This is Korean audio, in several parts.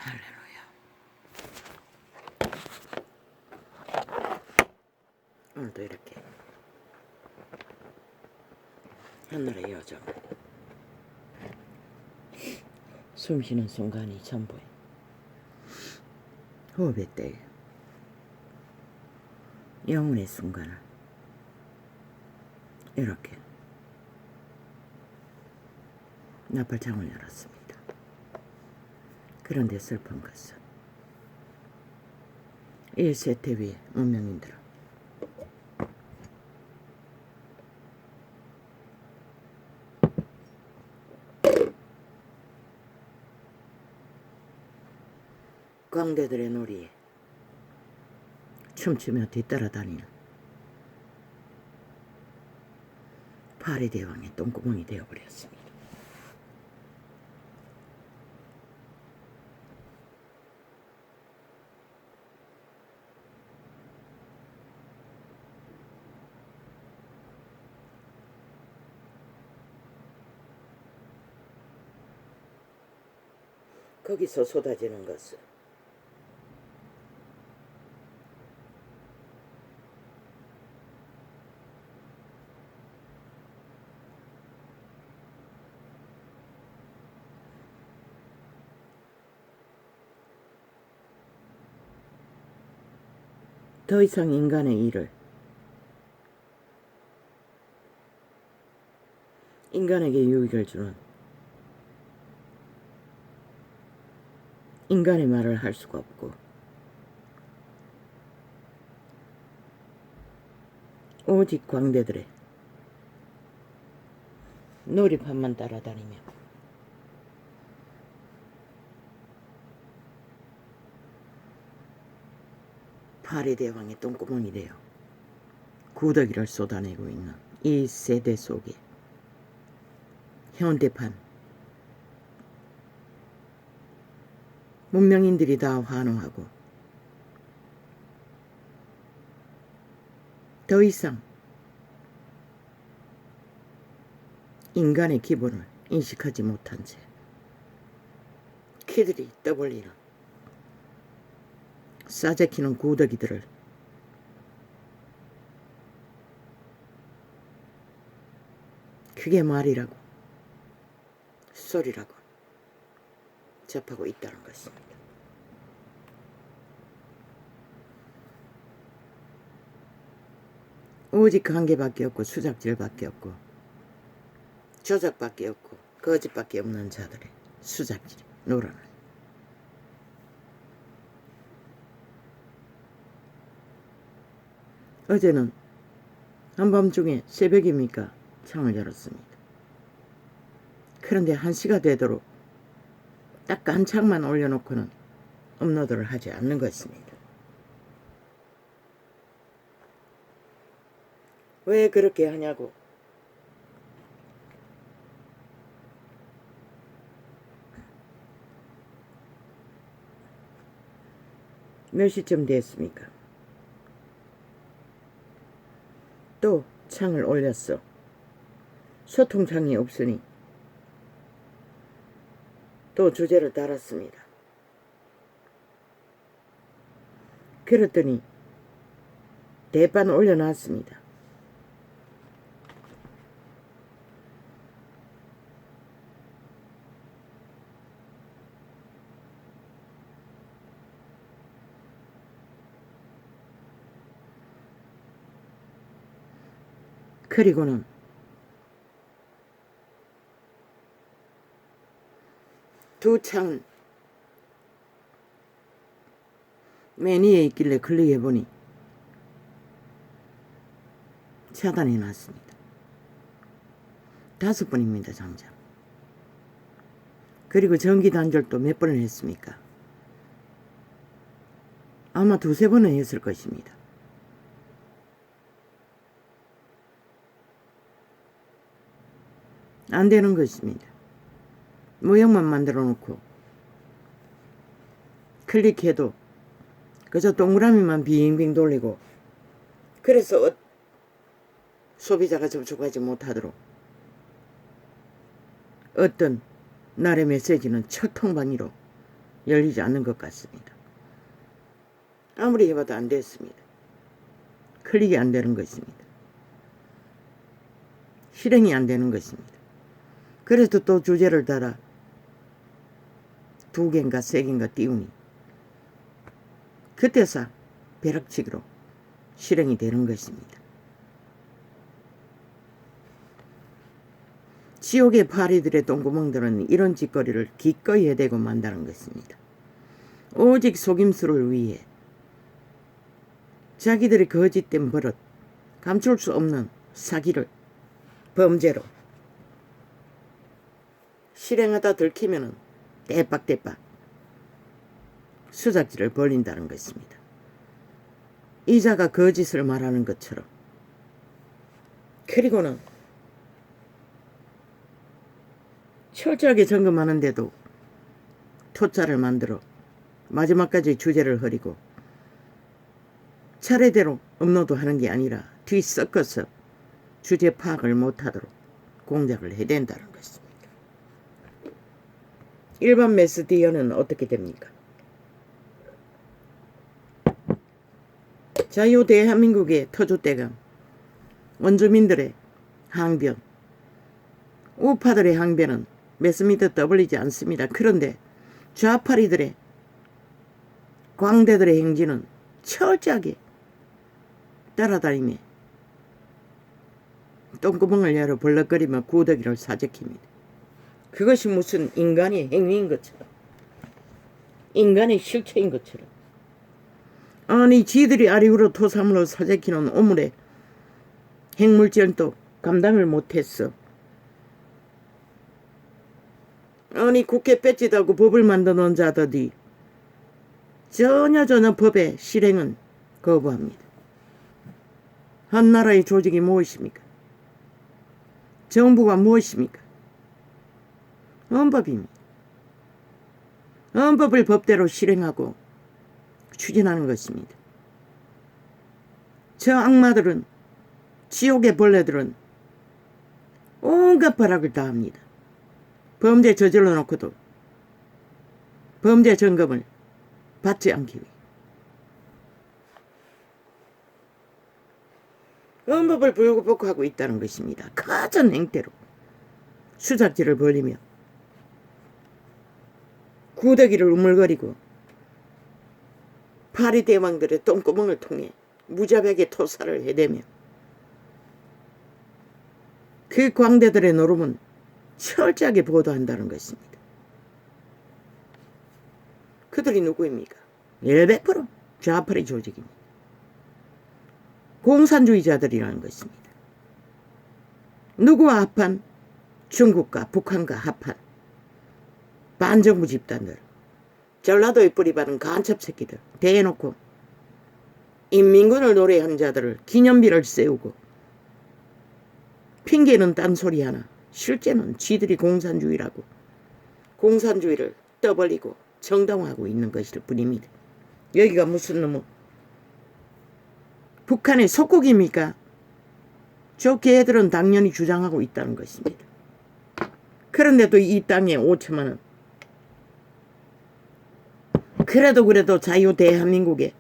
할렐루야. 오늘도 이렇게 하늘의 여정, 숨 쉬는 순간이 전부에 호흡의 때에 영혼의 순간을 이렇게 나팔창을 열었습니다. 그런데 슬픈 것은 이 세태 위의 문명인들은 광대들의 놀이에 춤추며 뒤따라다니는 파리 대왕의 똥구멍이 되어버렸습니다. 거기서 쏟아지는 것은 더 이상 인간의 일을 인간에게 유익을 주는 인간의 말을 할 수가 없고 오직 광대들의 놀이판만 따라다니며 파리 대왕의 똥구멍이 되어 구더기를 쏟아내고 있는 이 세대 속에 현대판 문명인들이 다 환호하고 더 이상 인간의 기본을 인식하지 못한 채 키들이 떠벌리는 싸제키는 구더기들을 그게 말이라고 소리라고 접하고 있다는 것입니다. 오직 관계밖에 없고 수작질밖에 없고 조작밖에 없고 거짓밖에 없는 자들의 수작질이 놀아나요. 어제는 한밤중에 새벽입니까? 창을 열었습니다. 그런데 1시가 되도록 딱 한 창만 올려놓고는 업로드를 하지 않는 것입니다. 왜 그렇게 하냐고. 몇 시쯤 됐습니까? 또 창을 올렸어. 소통창이 없으니 또 주제를 달았습니다. 그랬더니 대판 올려놨습니다. 그리고는 두 창은 맨 위에 있길래 클릭해보니 차단해놨습니다. 5번입니다, 장장. 그리고 전기 단절도 몇 번을 했습니까? 아마 2-3번은 했을 것입니다. 안 되는 것입니다. 모형만 만들어 놓고 클릭해도 그저 동그라미만 빙빙 돌리고 그래서 소비자가 접촉하지 못하도록 어떤 날의 메시지는 철통방위로 열리지 않는 것 같습니다. 아무리 해봐도 안 됐습니다. 클릭이 안 되는 것입니다. 실행이 안 되는 것입니다. 그래서 또 주제를 달아 2개인가 3개인가 띄우니 그때서 벼락치기로 실행이 되는 것입니다. 지옥의 파리들의 똥구멍들은 이런 짓거리를 기꺼이 해대고 만다는 것입니다. 오직 속임수를 위해 자기들의 거짓된 버릇, 감출 수 없는 사기를 범죄로 실행하다 들키면은 떼빡떼빡 수작질을 벌린다는 것입니다. 이자가 거짓을 말하는 것처럼. 그리고는 철저하게 점검하는데도 토자를 만들어 마지막까지 주제를 흐리고 차례대로 업로드하는 게 아니라 뒤섞어서 주제 파악을 못하도록 공작을 해댄다는 것입니다. 일반 메시디어는 어떻게 됩니까? 자유 대한민국의 터줏대감, 원주민들의 항변, 우파들의 항변은 매스미터 떠벌리지 않습니다. 그런데 좌파리들의 광대들의 행진은 철저하게 따라다니며 똥구멍을 열어 벌럭거리며 구더기를 사적힙니다. 그것이 무슨 인간의 행위인 것처럼, 인간의 실체인 것처럼. 아니 지들이 아리우로 토사물로 사재키는 오물에 핵물질도 감당을 못했어. 아니 국회 뺏지다고 법을 만드는 자들이 전혀 법의 실행은 거부합니다. 한 나라의 조직이 무엇입니까? 정부가 무엇입니까? 헌법입니다. 헌법을 법대로 실행하고 추진하는 것입니다. 저 악마들은, 지옥의 벌레들은 온갖 발악을 다 합니다. 범죄 저질러 놓고도 범죄 점검을 받지 않기 위해 헌법을 불구복하고 있다는 것입니다. 가전 행태로 수작질을 벌이며 구더기를 우물거리고 파리 대왕들의 똥구멍을 통해 무자백의 토사를 해대며 그 광대들의 노름은 철저하게 보도한다는 것입니다. 그들이 누구입니까? 100% 좌파리 조직입니다. 공산주의자들이라는 것입니다. 누구와 합한? 중국과 북한과 합한 반정부 집단들, 전라도에 뿌리받은 간첩 새끼들 대놓고 인민군을 노래한 자들을 기념비를 세우고 핑계는 딴소리 하나 실제는 지들이 공산주의라고 공산주의를 떠벌리고 정당화하고 있는 것일 뿐입니다. 여기가 무슨 놈의 북한의 속국입니까? 저 개들은 당연히 주장하고 있다는 것입니다. 그런데도 이 땅에 5천만 원, 그래도 자유 대한민국에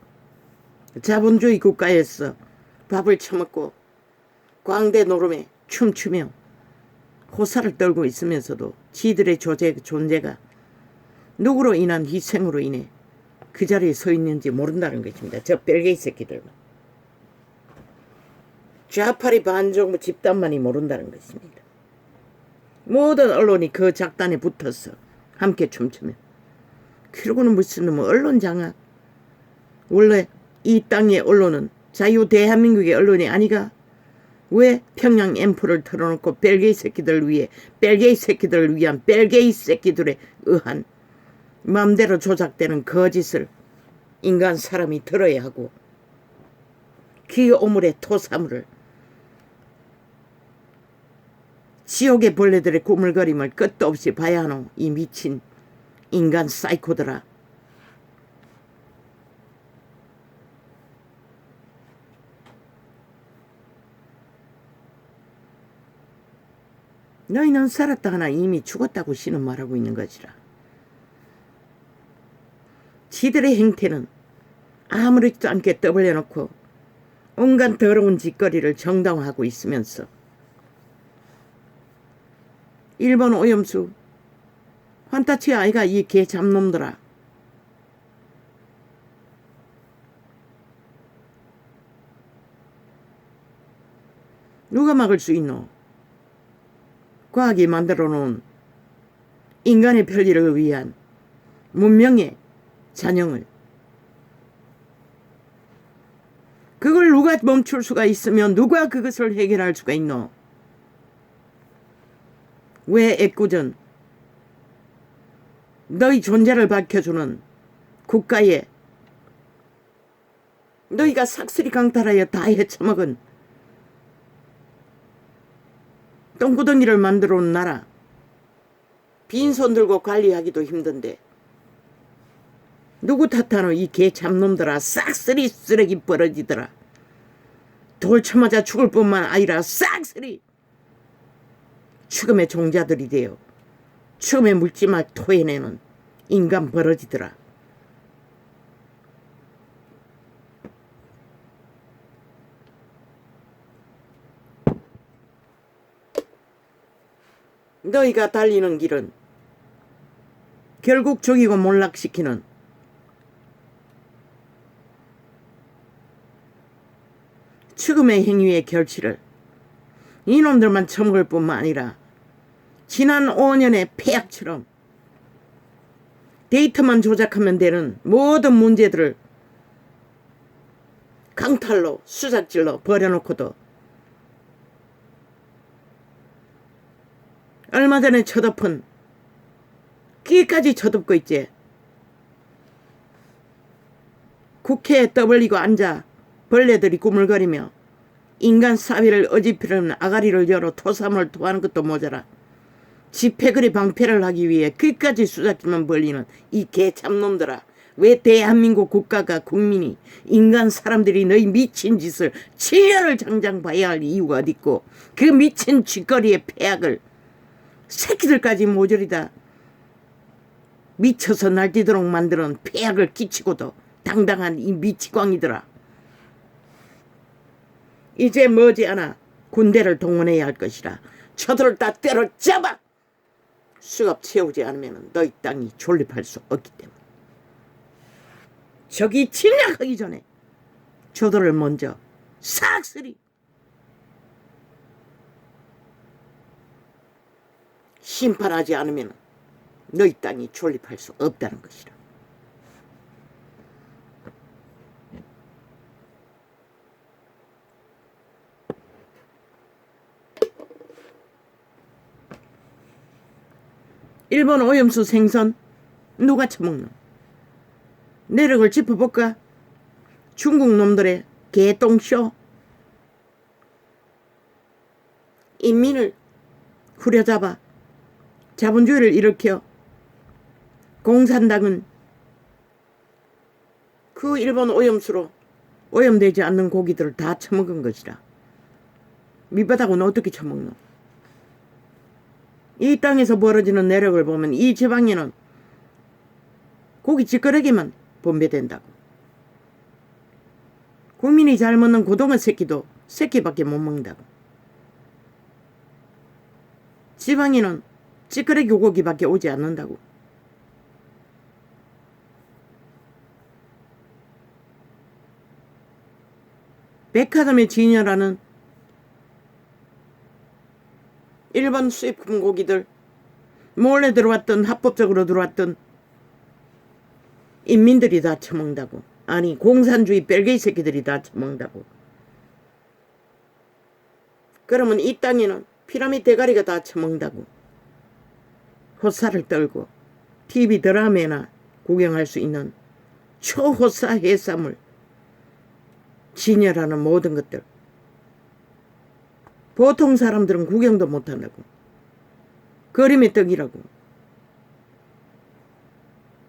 자본주의 국가에서 밥을 처먹고 광대 노름에 춤추며 호사를 떨고 있으면서도 지들의 존재가 누구로 인한 희생으로 인해 그 자리에 서 있는지 모른다는 것입니다. 저 벨게이 새끼들만. 좌파리 반정부 집단만이 모른다는 것입니다. 모든 언론이 그 작단에 붙어서 함께 춤추며, 그러고는 무슨 놈의 언론 장악. 원래 이 땅의 언론은 자유 대한민국의 언론이 아니가? 왜 평양 앰프를 틀어놓고 벨게이 새끼들을 위해, 벨게이 새끼들을 위한 벨게이 새끼들에 의한 마음대로 조작되는 거짓을 인간 사람이 들어야 하고, 그 오물의 토사물을 지옥의 벌레들의 꾸물거림을 끝도 없이 봐야 하노. 이 미친 인간 사이코들아. 너희는 살았다 하나 이미 죽었다고 신은 말하고 있는 것이라. 지들의 행태는 아무렇지도 않게 떠벌려놓고 온갖 더러운 짓거리를 정당화하고 있으면서 일본 오염수 환타치 아이가 이 개 잡놈들아. 누가 막을 수 있노? 과학이 만들어 놓은 인간의 편리를 위한 문명의 잔영을. 그걸 누가 멈출 수가 있으면 누가 그것을 해결할 수가 있노? 왜 애꿎은 너희 존재를 밝혀주는 국가에 너희가 삭슬이 강탈하여 다 헤쳐먹은 똥구덩이를 만들어 온 나라 빈손 들고 관리하기도 힘든데 누구 탓하노? 이 개 잡놈들아. 싹쓸이 쓰레기 버러지더라. 돌 쳐맞아 죽을 뿐만 아니라 싹쓸이 죽음의 종자들이 되어 죽음의 물질만 토해내는 인간 버러지더라. 너희가 달리는 길은 결국 죽이고 몰락시키는 죽음의 행위의 결실을 이놈들만 처먹을 뿐만 아니라 지난 5년의 폐악처럼 데이터만 조작하면 되는 모든 문제들을 강탈로 수작질로 버려놓고도 얼마 전에 쳐덮은 귀까지 쳐덮고 있지. 국회에 떠벌리고 앉아 벌레들이 꾸물거리며 인간 사회를 어지피려는 아가리를 열어 토사물 토하는 것도 모자라 집회거리 방패를 하기 위해 귀까지 수작질만 벌리는 이 개참놈들아. 왜 대한민국 국가가 국민이 인간 사람들이 너희 미친 짓을 7년을 장장 봐야 할 이유가 어딨고 그 미친 짓거리의 폐악을 새끼들까지 모조리 다 미쳐서 날뛰도록 만드는 폐악을 끼치고도 당당한 이 미치광이더라. 이제 머지않아 군대를 동원해야 할 것이라 저들을 다 때려잡아 수갑 채우지 않으면 너희 땅이 존립할 수 없기 때문에 적이 침략하기 전에 저들을 먼저 싹쓸이 심판하지 않으면 너희 땅이 존립할 수 없다는 것이라. 일본 오염수 생선 누가 처먹노? 내력을 짚어볼까? 중국 놈들의 개똥쇼. 인민을 후려잡아 자본주의를 일으켜 공산당은 그 일본 오염수로 오염되지 않는 고기들을 다 처먹은 것이라. 밑바닥은 어떻게 처먹노? 이 땅에서 벌어지는 내력을 보면 이 지방에는 고기 찌꺼레기만 분배된다고. 국민이 잘 먹는 고등어 새끼도 새끼밖에 못 먹는다고. 지방에는 찌꺼레기 고기밖에 오지 않는다고. 백화점에 진열하는 일본 수입품 고기들 몰래 들어왔던 합법적으로 들어왔던 인민들이 다 처먹는다고. 아니 공산주의 뺄개이 새끼들이 다 처먹는다고. 그러면 이 땅에는 피라미드 대가리가 다 처먹는다고. 호사를 떨고 TV 드라마나 구경할 수 있는 초호사 해산물 진열하는 모든 것들 보통 사람들은 구경도 못한다고. 그림의 떡이라고.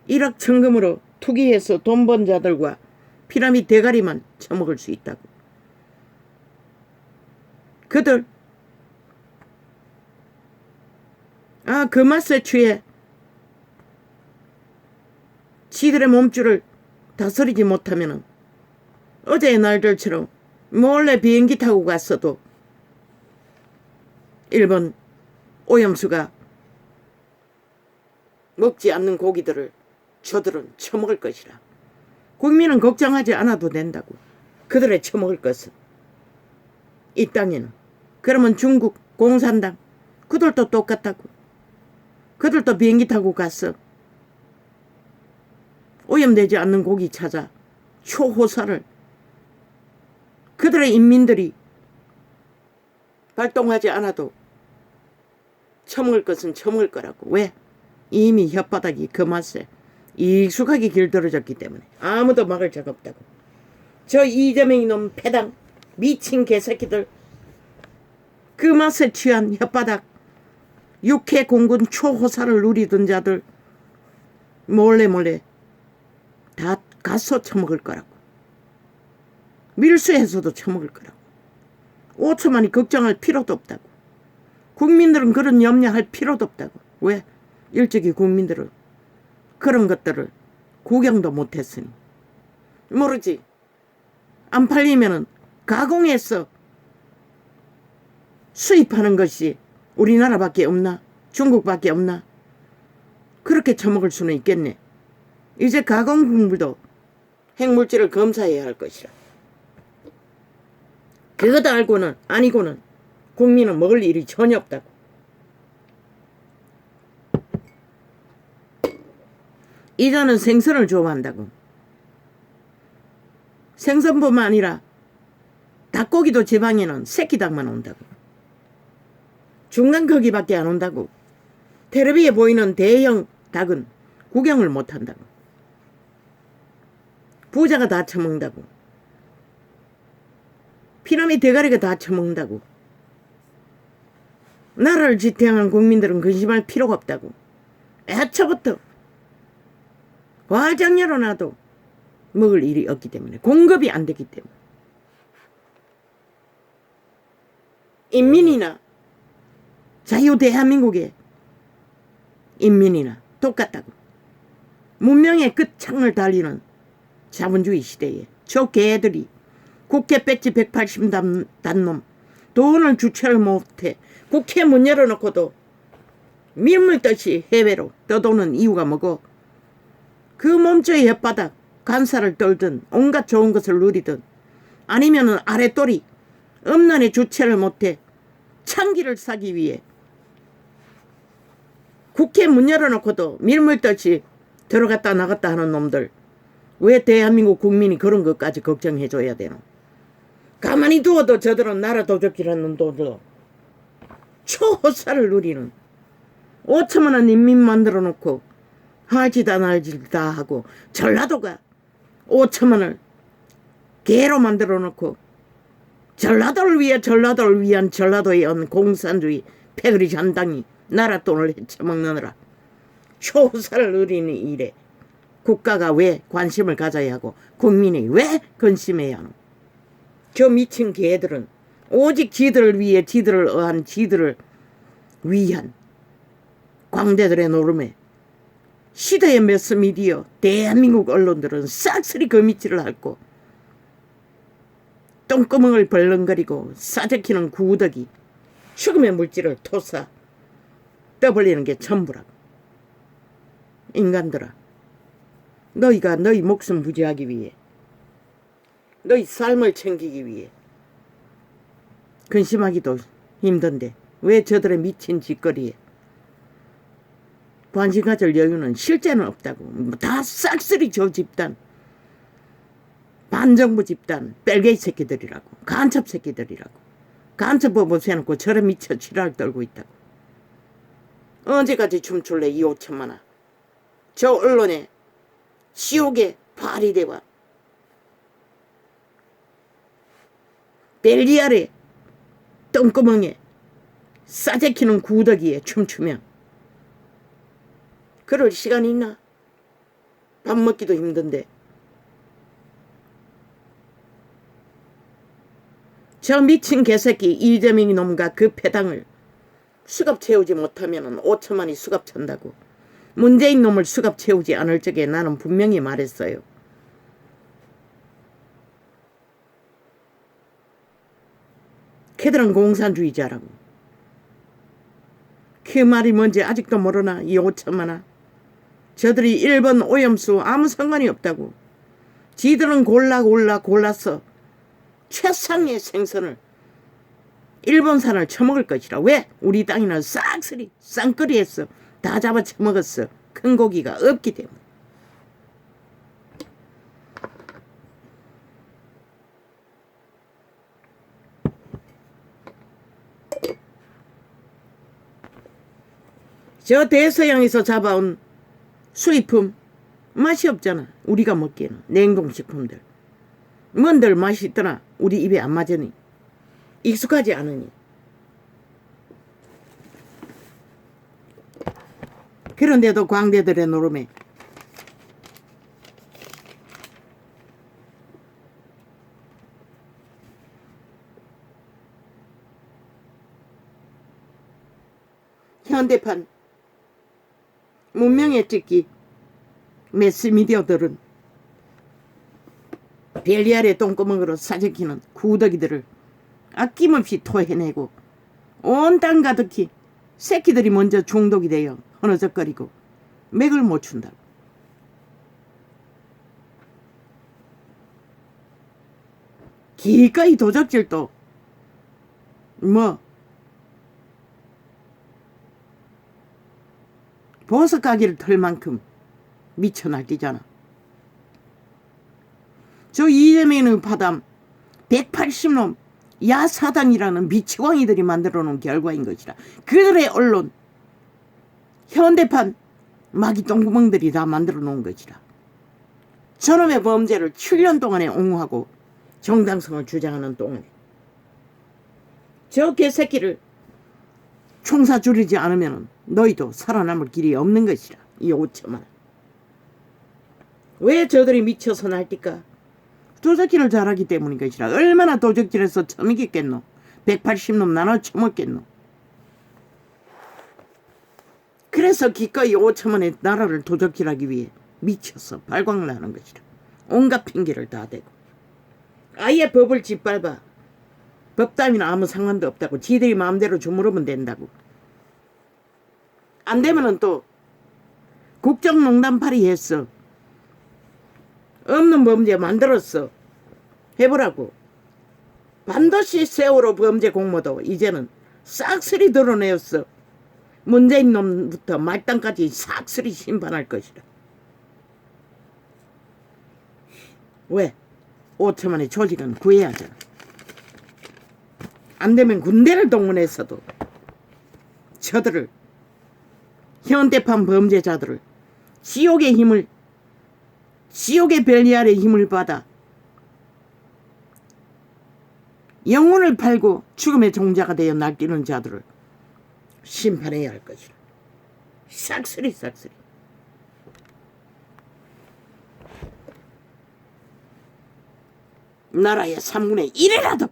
1억 천금으로 투기해서 돈 번 자들과 피라미드 대가리만 처먹을 수 있다고. 그들 그 맛에 취해 지들의 몸줄을 다스리지 못하면은 어제의 날들처럼 몰래 비행기 타고 갔어도 일본 오염수가 먹지 않는 고기들을 저들은 처먹을 것이라. 국민은 걱정하지 않아도 된다고. 그들의 처먹을 것은 이 땅에는. 그러면 중국 공산당 그들도 똑같다고. 그들도 비행기 타고 갔어. 오염되지 않는 고기 찾아 초호사를 그들의 인민들이 발동하지 않아도 처먹을 것은 처먹을 거라고. 왜? 이미 혓바닥이 그 맛에 익숙하게 길들어졌기 때문에 아무도 막을 자가 없다고. 저 이재명이 놈 패당 미친 개새끼들, 그 맛에 취한 혓바닥 육해 공군 초호사를 누리던 자들 몰래 다 가서 처먹을 거라고. 밀수해서도 처먹을 거라고. 5천만이 걱정할 필요도 없다고. 국민들은 그런 염려할 필요도 없다고. 왜? 일찍이 국민들은 그런 것들을 구경도 못했으니. 모르지. 안 팔리면은 가공해서 수입하는 것이 우리나라밖에 없나? 중국밖에 없나? 그렇게 처먹을 수는 있겠네. 이제 가공국물도 핵물질을 검사해야 할 것이라. 그것도 알고는 아니고는 국민은 먹을 일이 전혀 없다고. 이자는 생선을 좋아한다고. 생선뿐만 아니라 닭고기도 지방에는 새끼 닭만 온다고. 중간 크기밖에 안 온다고. 텔레비에 보이는 대형 닭은 구경을 못 한다고. 부자가 다 처먹는다고. 피라미 대가리가 다 처먹는다고. 나라를 지탱한 국민들은 근심할 필요가 없다고. 애초부터 과장녀로 놔도 먹을 일이 없기 때문에, 공급이 안 되기 때문에. 인민이나 자유 대한민국의 인민이나 똑같다고. 문명의 끝창을 달리는 자본주의 시대에 저 개들이 국회 배지 180단놈 돈을 주체를 못해 국회 문 열어놓고도 밀물듯이 해외로 떠도는 이유가 뭐고, 그 몸조의 혓바닥 간살을 떨든 온갖 좋은 것을 누리든 아니면은 아랫돌이 음란의 주체를 못해 창기를 사기 위해 국회 문 열어놓고도 밀물듯이 들어갔다 나갔다 하는 놈들, 왜 대한민국 국민이 그런 것까지 걱정해줘야 되노? 가만히 두어도 저들은 나라 도적질하는 놈들 초호사를 누리는 5천만 원 인민 만들어 놓고 하지다 날지다 하고, 전라도가 5천만 원을 개로 만들어 놓고 전라도를 위한 전라도의 공산주의 패거리 잔당이 나라 돈을 헤쳐먹느라 초호사를 누리는 일에 국가가 왜 관심을 가져야 하고 국민이 왜 근심해야 하노? 저 미친 개들은 오직 지들을 위해 지들을 어한 지들을 위한 광대들의 노름에 시대의 매스미디어 대한민국 언론들은 싹쓸이 그 밑을 핥고 똥구멍을 벌렁거리고 싸제키는 구더기 죽음의 물질을 토사 떠벌리는 게 전부라고. 인간들아, 너희가 너희 목숨 부지하기 위해, 너희 삶을 챙기기 위해 근심하기도 힘든데 왜 저들의 미친 짓거리에 관심 가질 여유는 실제는 없다고. 다 싹쓸이 저 집단, 반정부 집단 뺄개이 새끼들이라고. 간첩 새끼들이라고. 간첩법을 세놓고 저런 미쳐 지랄 떨고 있다고. 언제까지 춤출래 이 5천만원. 저 언론에 지옥의 파리대와 벨리알의 똥구멍에 싸제키는 구더기에 춤추며 그럴 시간이 있나? 밥 먹기도 힘든데. 저 미친 개새끼 이재명이 놈과 그 패당을 수갑 채우지 못하면 5천만이 수갑 찬다고. 문재인 놈을 수갑 채우지 않을 적에 나는 분명히 말했어요. 걔들은 공산주의자라고. 그 말이 뭔지 아직도 모르나 이 오천만아. 저들이 일본 오염수 아무 상관이 없다고. 지들은 골라서 최상의 생선을 일본산을 처먹을 것이라. 왜? 우리 땅이나 싹쓸이 쌍끌이했어. 다 잡아 처먹었어. 큰 고기가 없기 때문에. 저 대서양에서 잡아온 수입품 맛이 없잖아. 우리가 먹기에는. 냉동식품들 뭔들 맛이 있더나 우리 입에 안 맞으니, 익숙하지 않으니. 그런데도 광대들의 노름에 현대판 문명의 찍기 매스미디어들은 별리알의 똥구멍으로 사적히는 구더기들을 아낌없이 토해내고 온 땅 가득히 새끼들이 먼저 중독이 되어 허너적거리고 맥을 못 춘다. 기꺼이 도적질도 보석 가게를 털 만큼 미쳐 날뛰잖아. 저 이재명의 파담 180놈 야사단이라는 미치광이들이 만들어 놓은 결과인 것이라. 그들의 언론 현대판 마귀 똥구멍들이 다 만들어 놓은 것이라. 저놈의 범죄를 7년 동안에 옹호하고 정당성을 주장하는 동안에 저 개새끼를 총사 줄이지 않으면 너희도 살아남을 길이 없는 것이라. 이 오천만. 왜 저들이 미쳐서 날뛸까? 도적질을 잘하기 때문인 것이라. 얼마나 도적질해서 처먹겠노? 180놈 나눠 처먹겠노? 그래서 기꺼이 5천만의 나라를 도적질하기 위해 미쳐서 발광을 하는 것이라. 온갖 핑계를 다 대고 아예 법을 짓밟아. 법 따위는 아무 상관도 없다고. 지들이 마음대로 주무르면 된다고. 안 되면은 또 국정농단팔이 했어. 없는 범죄 만들었어. 해보라고. 반드시 세월호 범죄 공모도 이제는 싹쓸이 드러내었어. 문재인 놈부터 말단까지 싹쓸이 심판할 것이다. 왜? 5천만의 조직은 구해야 하잖아. 안 되면 군대를 동원해서도 저들을, 현대판 범죄자들을 지옥의 힘을, 지옥의 별리알의 힘을 받아 영혼을 팔고 죽음의 종자가 되어 날뛰는 자들을 심판해야 할 것이라. 싹쓸이. 나라의 3분의 1이라도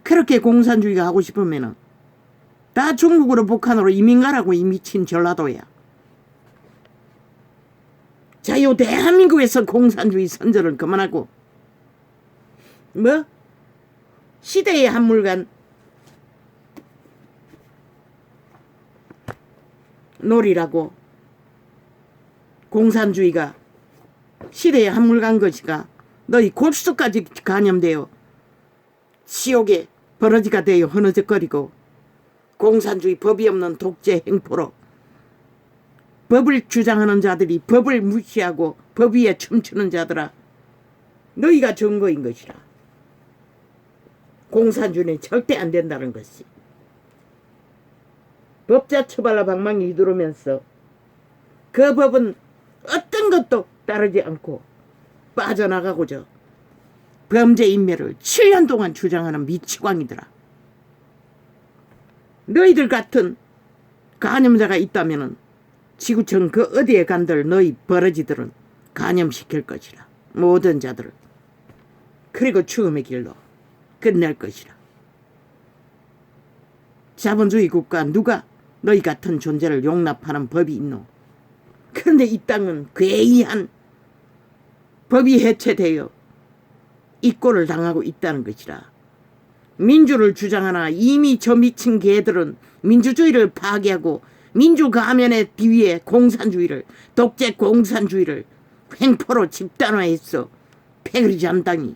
그렇게 공산주의가 하고 싶으면은 다 중국으로 북한으로 이민 가라고. 이 미친 전라도야. 자유 대한민국에서 공산주의 선전을 그만하고 시대의 한물간 놀이라고. 공산주의가 시대의 한물간 것이가 너희 골수까지 간염되어 지옥의 버러지가 되어 흐느적거리고 공산주의 법이 없는 독재 행포로 법을 주장하는 자들이 법을 무시하고 법 위에 춤추는 자들아, 너희가 증거인 것이라. 공산주의는 절대 안 된다는 것이. 법자 처발라 방망이 휘두르면서 그 법은 어떤 것도 따르지 않고 빠져나가고자 범죄 인멸을 7년 동안 주장하는 미치광이더라. 너희들 같은 간염자가 있다면은 지구촌 그 어디에 간들 너희 버러지들은 간염시킬 것이라. 모든 자들을. 그리고 죽음의 길로 끝낼 것이라. 자본주의 국가 누가 너희 같은 존재를 용납하는 법이 있노? 그런데 이 땅은 괴이한 법이 해체되어 이 꼴을 당하고 있다는 것이라. 민주를 주장하나 이미 저 미친 개들은 민주주의를 파괴하고 민주 가면의 비위에 공산주의를, 독재 공산주의를 횡포로 집단화했어. 패거리 잔당이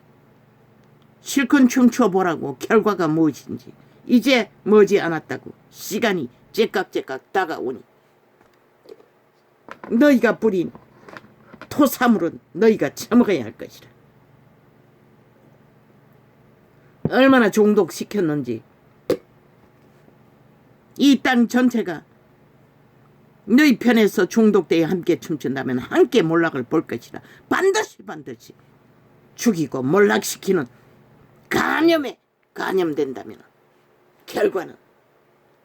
실컷 춤춰보라고. 결과가 무엇인지 이제 머지않았다고. 시간이 째깍째깍 다가오니 너희가 뿌린 토사물은 너희가 처먹어야 할 것이라. 얼마나 중독시켰는지 이 땅 전체가 너희 편에서 중독되어 함께 춤춘다면 함께 몰락을 볼 것이라. 반드시 죽이고 몰락시키는 간염에 간염된다면 결과는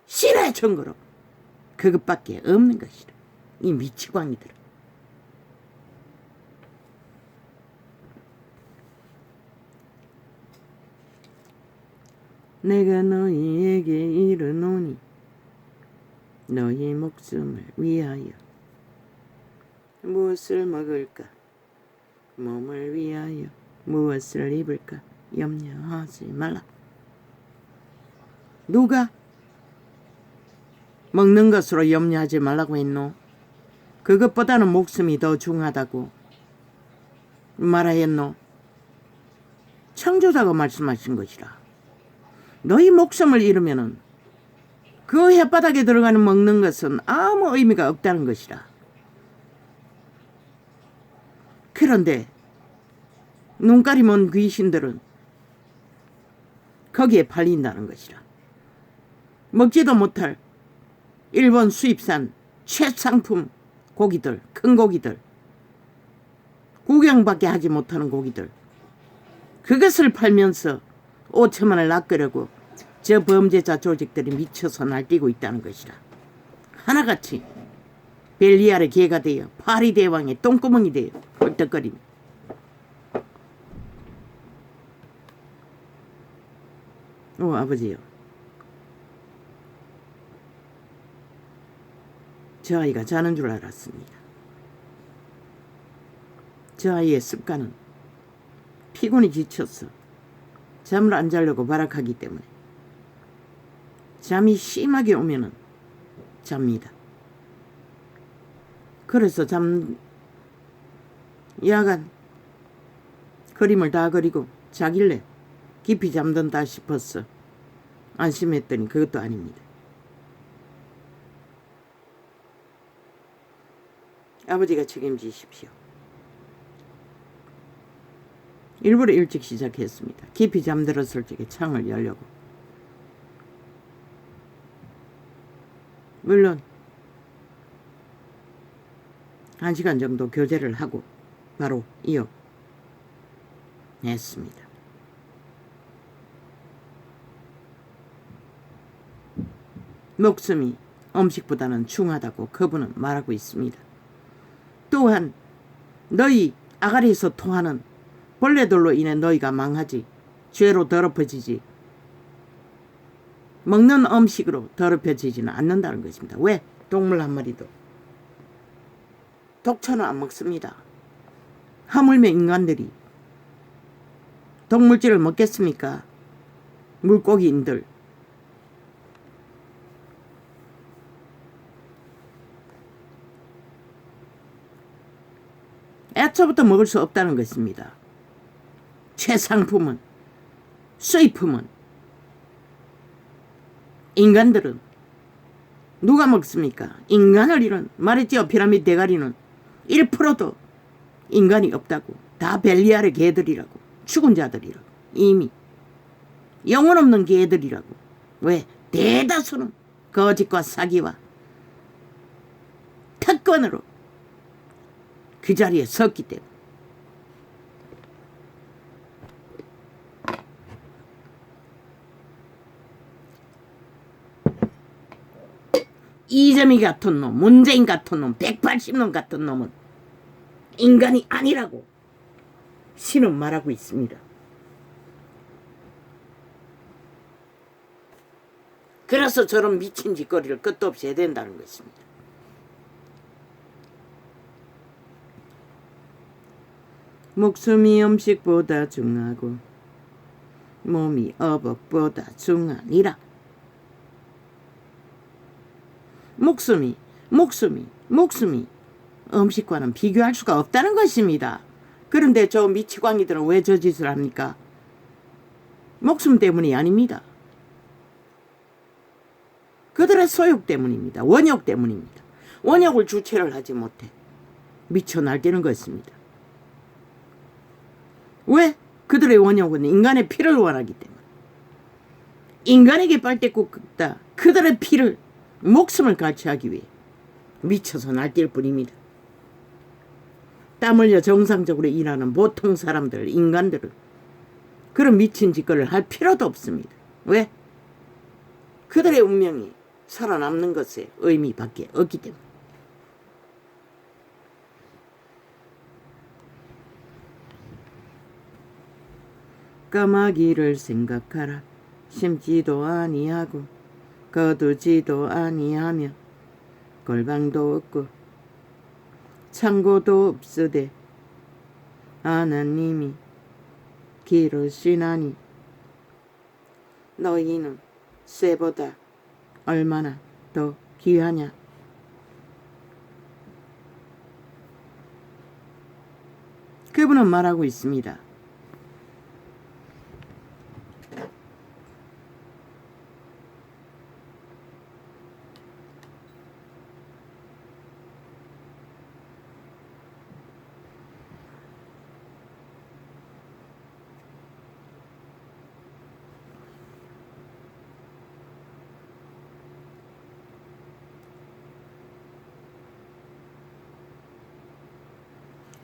신의 증거로 그것밖에 없는 것이라. 이 미치광이들아. 내가 너희에게 이르노니 너희 목숨을 위하여 무엇을 먹을까, 몸을 위하여 무엇을 입을까 염려하지 말라. 누가 먹는 것으로 염려하지 말라고 했노? 그것보다는 목숨이 더 중하다고 말하였노? 창조자가 말씀하신 것이라. 너희 목숨을 잃으면은 그 혓바닥에 들어가는 먹는 것은 아무 의미가 없다는 것이라. 그런데 눈깔이 먼 귀신들은 거기에 팔린다는 것이라. 먹지도 못할 일본 수입산 최상품 고기들, 큰 고기들, 구경밖에 하지 못하는 고기들, 그것을 팔면서 5천만 원을 낚으려고 저 범죄자 조직들이 미쳐서 날뛰고 있다는 것이라. 하나같이 벨리알의 개가 되어 파리 대왕의 똥구멍이 되어 헐떡거리며 아버지요, 저 아이가 자는 줄 알았습니다. 저 아이의 습관은 피곤이 지쳐서 잠을 안 자려고 발악하기 때문에 잠이 심하게 오면은 잡니다. 그래서 야간 그림을 다 그리고 자길래 깊이 잠든다 싶었어. 안심했더니 그것도 아닙니다. 아버지가 책임지십시오. 일부러 일찍 시작했습니다. 깊이 잠들었을 적에 창을 열려고. 물론 1시간 정도 교제를 하고 바로 이어냈습니다. 목숨이 음식보다는 중하다고 그분은 말하고 있습니다. 또한 너희 아가리에서 토하는 벌레들로 인해 너희가 망하지, 죄로 더럽혀지지, 먹는 음식으로 더럽혀지지는 않는다는 것입니다. 왜? 동물 한 마리도 독초는 안 먹습니다. 하물며 인간들이 동물질을 먹겠습니까? 물고기인들. 애초부터 먹을 수 없다는 것입니다. 최상품은, 수입품은 인간들은 누가 먹습니까? 인간을 잃은, 말했지요, 피라미드 대가리는 1%도 인간이 없다고. 다 벨리알의 개들이라고. 죽은 자들이라고. 이미 영혼 없는 개들이라고. 왜? 대다수는 거짓과 사기와 특권으로 그 자리에 섰기 때문에. 이재명 같은 놈, 문재인 같은 놈, 180놈 같은 놈은 인간이 아니라고 신은 말하고 있습니다. 그래서 저런 미친 짓거리를 끝도 없이 해야 된다는 것입니다. 목숨이 음식보다 중하고 몸이 어복보다 중하니라. 목숨이 음식과는 비교할 수가 없다는 것입니다. 그런데 저 미치광이들은 왜 저 짓을 합니까? 목숨 때문이 아닙니다. 그들의 소욕 때문입니다. 원욕 때문입니다. 원욕을 주체를 하지 못해 미쳐 날뛰는 것입니다. 왜? 그들의 원욕은 인간의 피를 원하기 때문에. 인간에게 빨대고 긁다 그들의 피를, 목숨을 가치하기 위해 미쳐서 날뛸 뿐입니다. 땀 흘려 정상적으로 일하는 보통 사람들, 인간들은 그런 미친 짓거리를 할 필요도 없습니다. 왜? 그들의 운명이 살아남는 것에 의미밖에 없기 때문에. 까마귀를 생각하라. 심지도 아니하고 거두지도 아니하며 골방도 없고 창고도 없으되 하나님이 기르시나니 너희는 쇠보다 얼마나 더 귀하냐. 그분은 말하고 있습니다.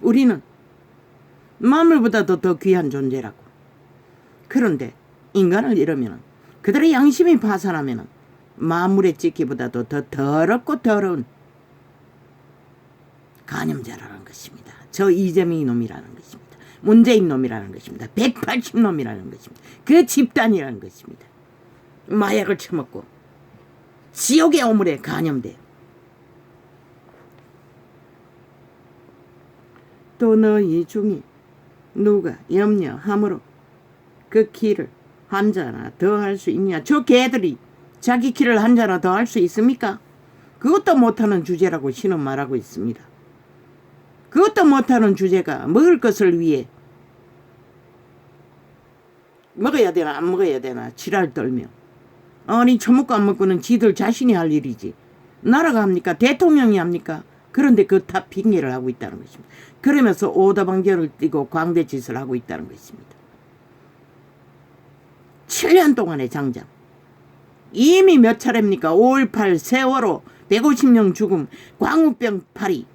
우리는 만물보다도 더 귀한 존재라고. 그런데 인간을 이러면, 그들의 양심이 파산하면 만물의 찢기보다도 더 더럽고 더러운 간염자라는 것입니다. 저 이재명이 놈이라는 것입니다. 문재인 놈이라는 것입니다. 180놈이라는 것입니다. 그 집단이라는 것입니다. 마약을 처먹고 지옥의 오물에 간염돼요. 또 너희 중에 누가 염려함으로 그 키를 한 자나 더 할 수 있냐. 저 개들이 자기 키를 한 자나 더 할 수 있습니까? 그것도 못하는 주제라고 신은 말하고 있습니다. 그것도 못하는 주제가 먹을 것을 위해 먹어야 되나 안 먹어야 되나 지랄 떨며, 아니 처먹고 안 먹고는 지들 자신이 할 일이지 나라가 합니까? 대통령이 합니까? 그런데 그 다 핑계를 하고 있다는 것입니다. 그러면서 오다방결을 띠고 광대짓을 하고 있다는 것입니다. 7년 동안의 장장, 이미 몇 차례입니까? 5.18 세월호 150명 죽음, 광우병 파리,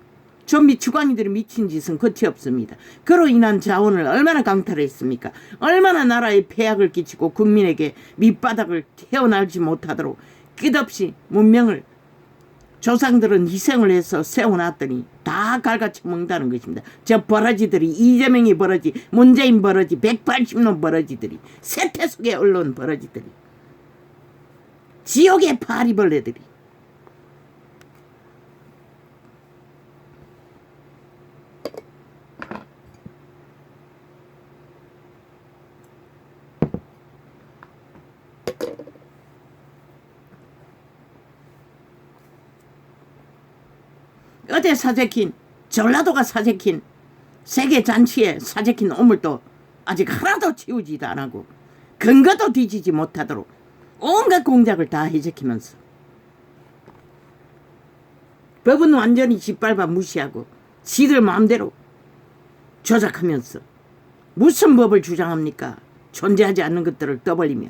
저 미치광이들이 미친 짓은 끝이 없습니다. 그로 인한 자원을 얼마나 강탈했습니까? 얼마나 나라에 폐악을 끼치고 국민에게 밑바닥을 태어나지 못하도록 끝없이 문명을 조상들은 희생을 해서 세워놨더니 다 갈가쳐먹는다는 것입니다. 저 버러지들이, 이재명이 버러지, 문재인 버러지, 180놈 버러지들이, 세태속의 언론 버러지들이, 지옥의 파리벌레들이. 어제 사재킨, 전라도가 사재킨, 세계 잔치에 사재킨 오물도 아직 하나도 치우지도 안 하고 근거도 뒤지지 못하도록 온갖 공작을 다 해제키면서 법은 완전히 짓밟아 무시하고 지들 마음대로 조작하면서 무슨 법을 주장합니까? 존재하지 않는 것들을 떠벌리며,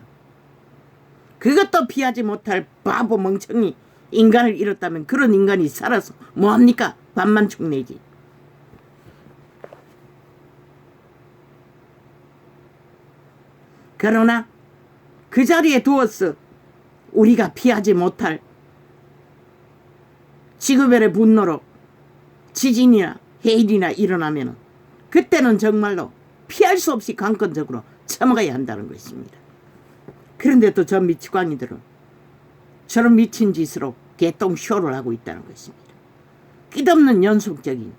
그것도 피하지 못할 바보 멍청이 인간을 잃었다면 그런 인간이 살아서 뭐합니까? 밥만 축내지. 그러나 그 자리에 두어서 우리가 피하지 못할 지구별의 분노로 지진이나 해일이나 일어나면 그때는 정말로 피할 수 없이 강권적으로 처먹어야 한다는 것입니다. 그런데 또 저 미치광이들은 저런 미친 짓으로 개똥쇼를 하고 있다는 것입니다. 끝없는 연속적인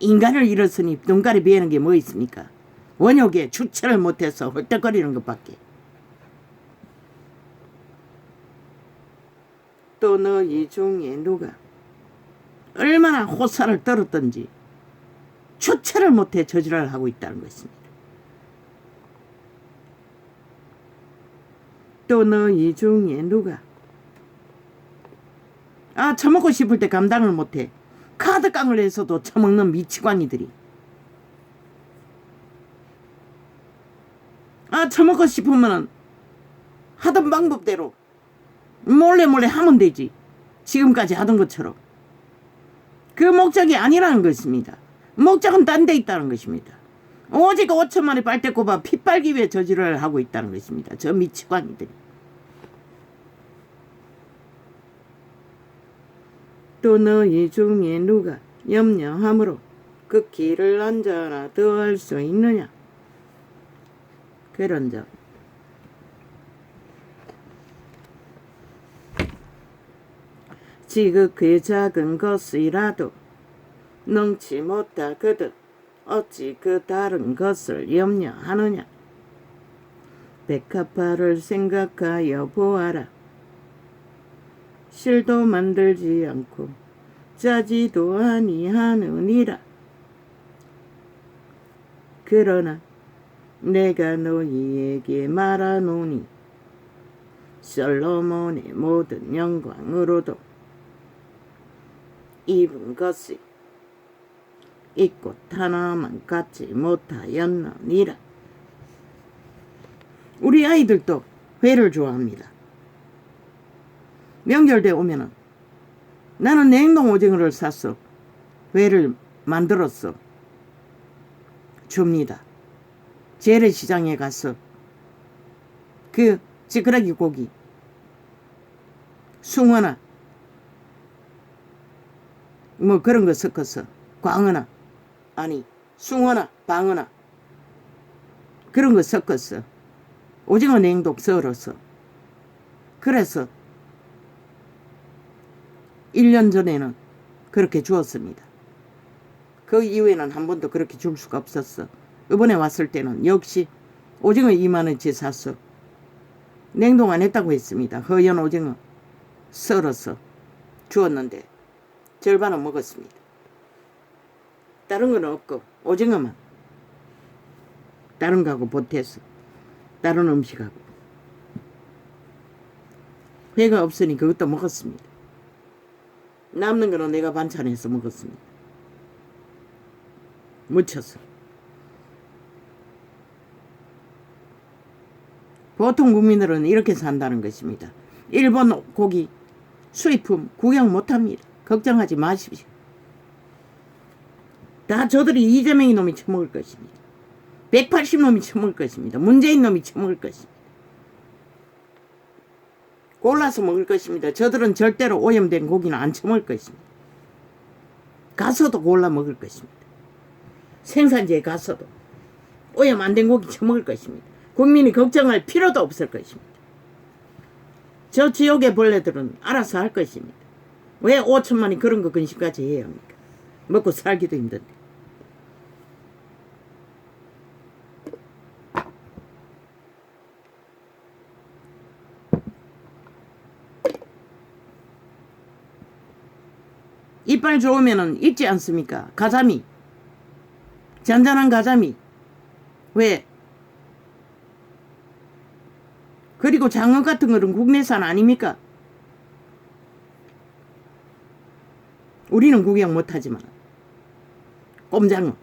인간을 잃었으니 눈깔이 비에는 게 뭐 있습니까? 원욕에 주체를 못해서 헐떡거리는 것밖에. 또 너희 중에 누가 얼마나 호사를 떨었던지 주체를 못해 저지랄을 하고 있다는 것입니다. 또 너희 중에 누가 처먹고 싶을 때 감당을 못해 카드깡을 해서도 처먹는 미치광이들이 처먹고 싶으면 하던 방법대로 몰래 하면 되지. 지금까지 하던 것처럼. 그 목적이 아니라는 것입니다. 목적은 딴 데 있다는 것입니다. 오직 5천만의 빨대꼽아 피 빨기 위해 저지를 하고 있다는 것입니다. 저 미치광이들이. 또 너희 중에 누가 염려함으로 그 길을 앉아라 더할 수 있느냐. 그런즉 지극히 작은 것이라도 능치 못하거든 어찌 그 다른 것을 염려하느냐. 백합화를 생각하여 보아라. 실도 만들지 않고 짜지도 아니하느니라. 그러나 내가 너희에게 말하노니 솔로몬의 모든 영광으로도 입은 것이 이 꽃 하나만 갖지 못하였느니라. 우리 아이들도 회를 좋아합니다. 명절 때 오면은 나는 냉동 오징어를 샀어. 회를 만들었어. 줍니다. 재래시장에 가서 그 찌그러기 고기 숭어나 뭐 그런 거 섞어서 광어나 아니 숭어나 방어나 그런 거 섞었어. 오징어 냉동 썰어서. 그래서 1년 전에는 그렇게 주었습니다. 그 이후에는 한 번도 그렇게 줄 수가 없었어. 이번에 왔을 때는 역시 오징어 2만원치 샀어. 냉동 안 했다고 했습니다. 허연 오징어 썰어서 주었는데 절반은 먹었습니다. 다른 건 없고 오징어만 다른 거하고 보태서 다른 음식하고 회가 없으니 그것도 먹었습니다. 남는 거는 내가 반찬해서 먹었습니다. 무쳐서. 보통 국민들은 이렇게 산다는 것입니다. 일본 고기 수입품 구경 못합니다. 걱정하지 마십시오. 다 저들이 이재명이 놈이 처먹을 것입니다. 180놈이 처먹을 것입니다. 문재인 놈이 처먹을 것입니다. 골라서 먹을 것입니다. 저들은 절대로 오염된 고기는 안 처먹을 것입니다. 가서도 골라 먹을 것입니다. 생산지에 가서도 오염 안 된 고기 처먹을 것입니다. 국민이 걱정할 필요도 없을 것입니다. 저 지옥의 벌레들은 알아서 할 것입니다. 왜 5천만이 그런 거 근심까지 해야 합니까? 먹고 살기도 힘든데. 이빨 좋으면은 있지 않습니까? 가자미. 잔잔한 가자미. 왜? 그리고 장어 같은 거는 국내산 아닙니까? 우리는 구경 못하지만 꼼장어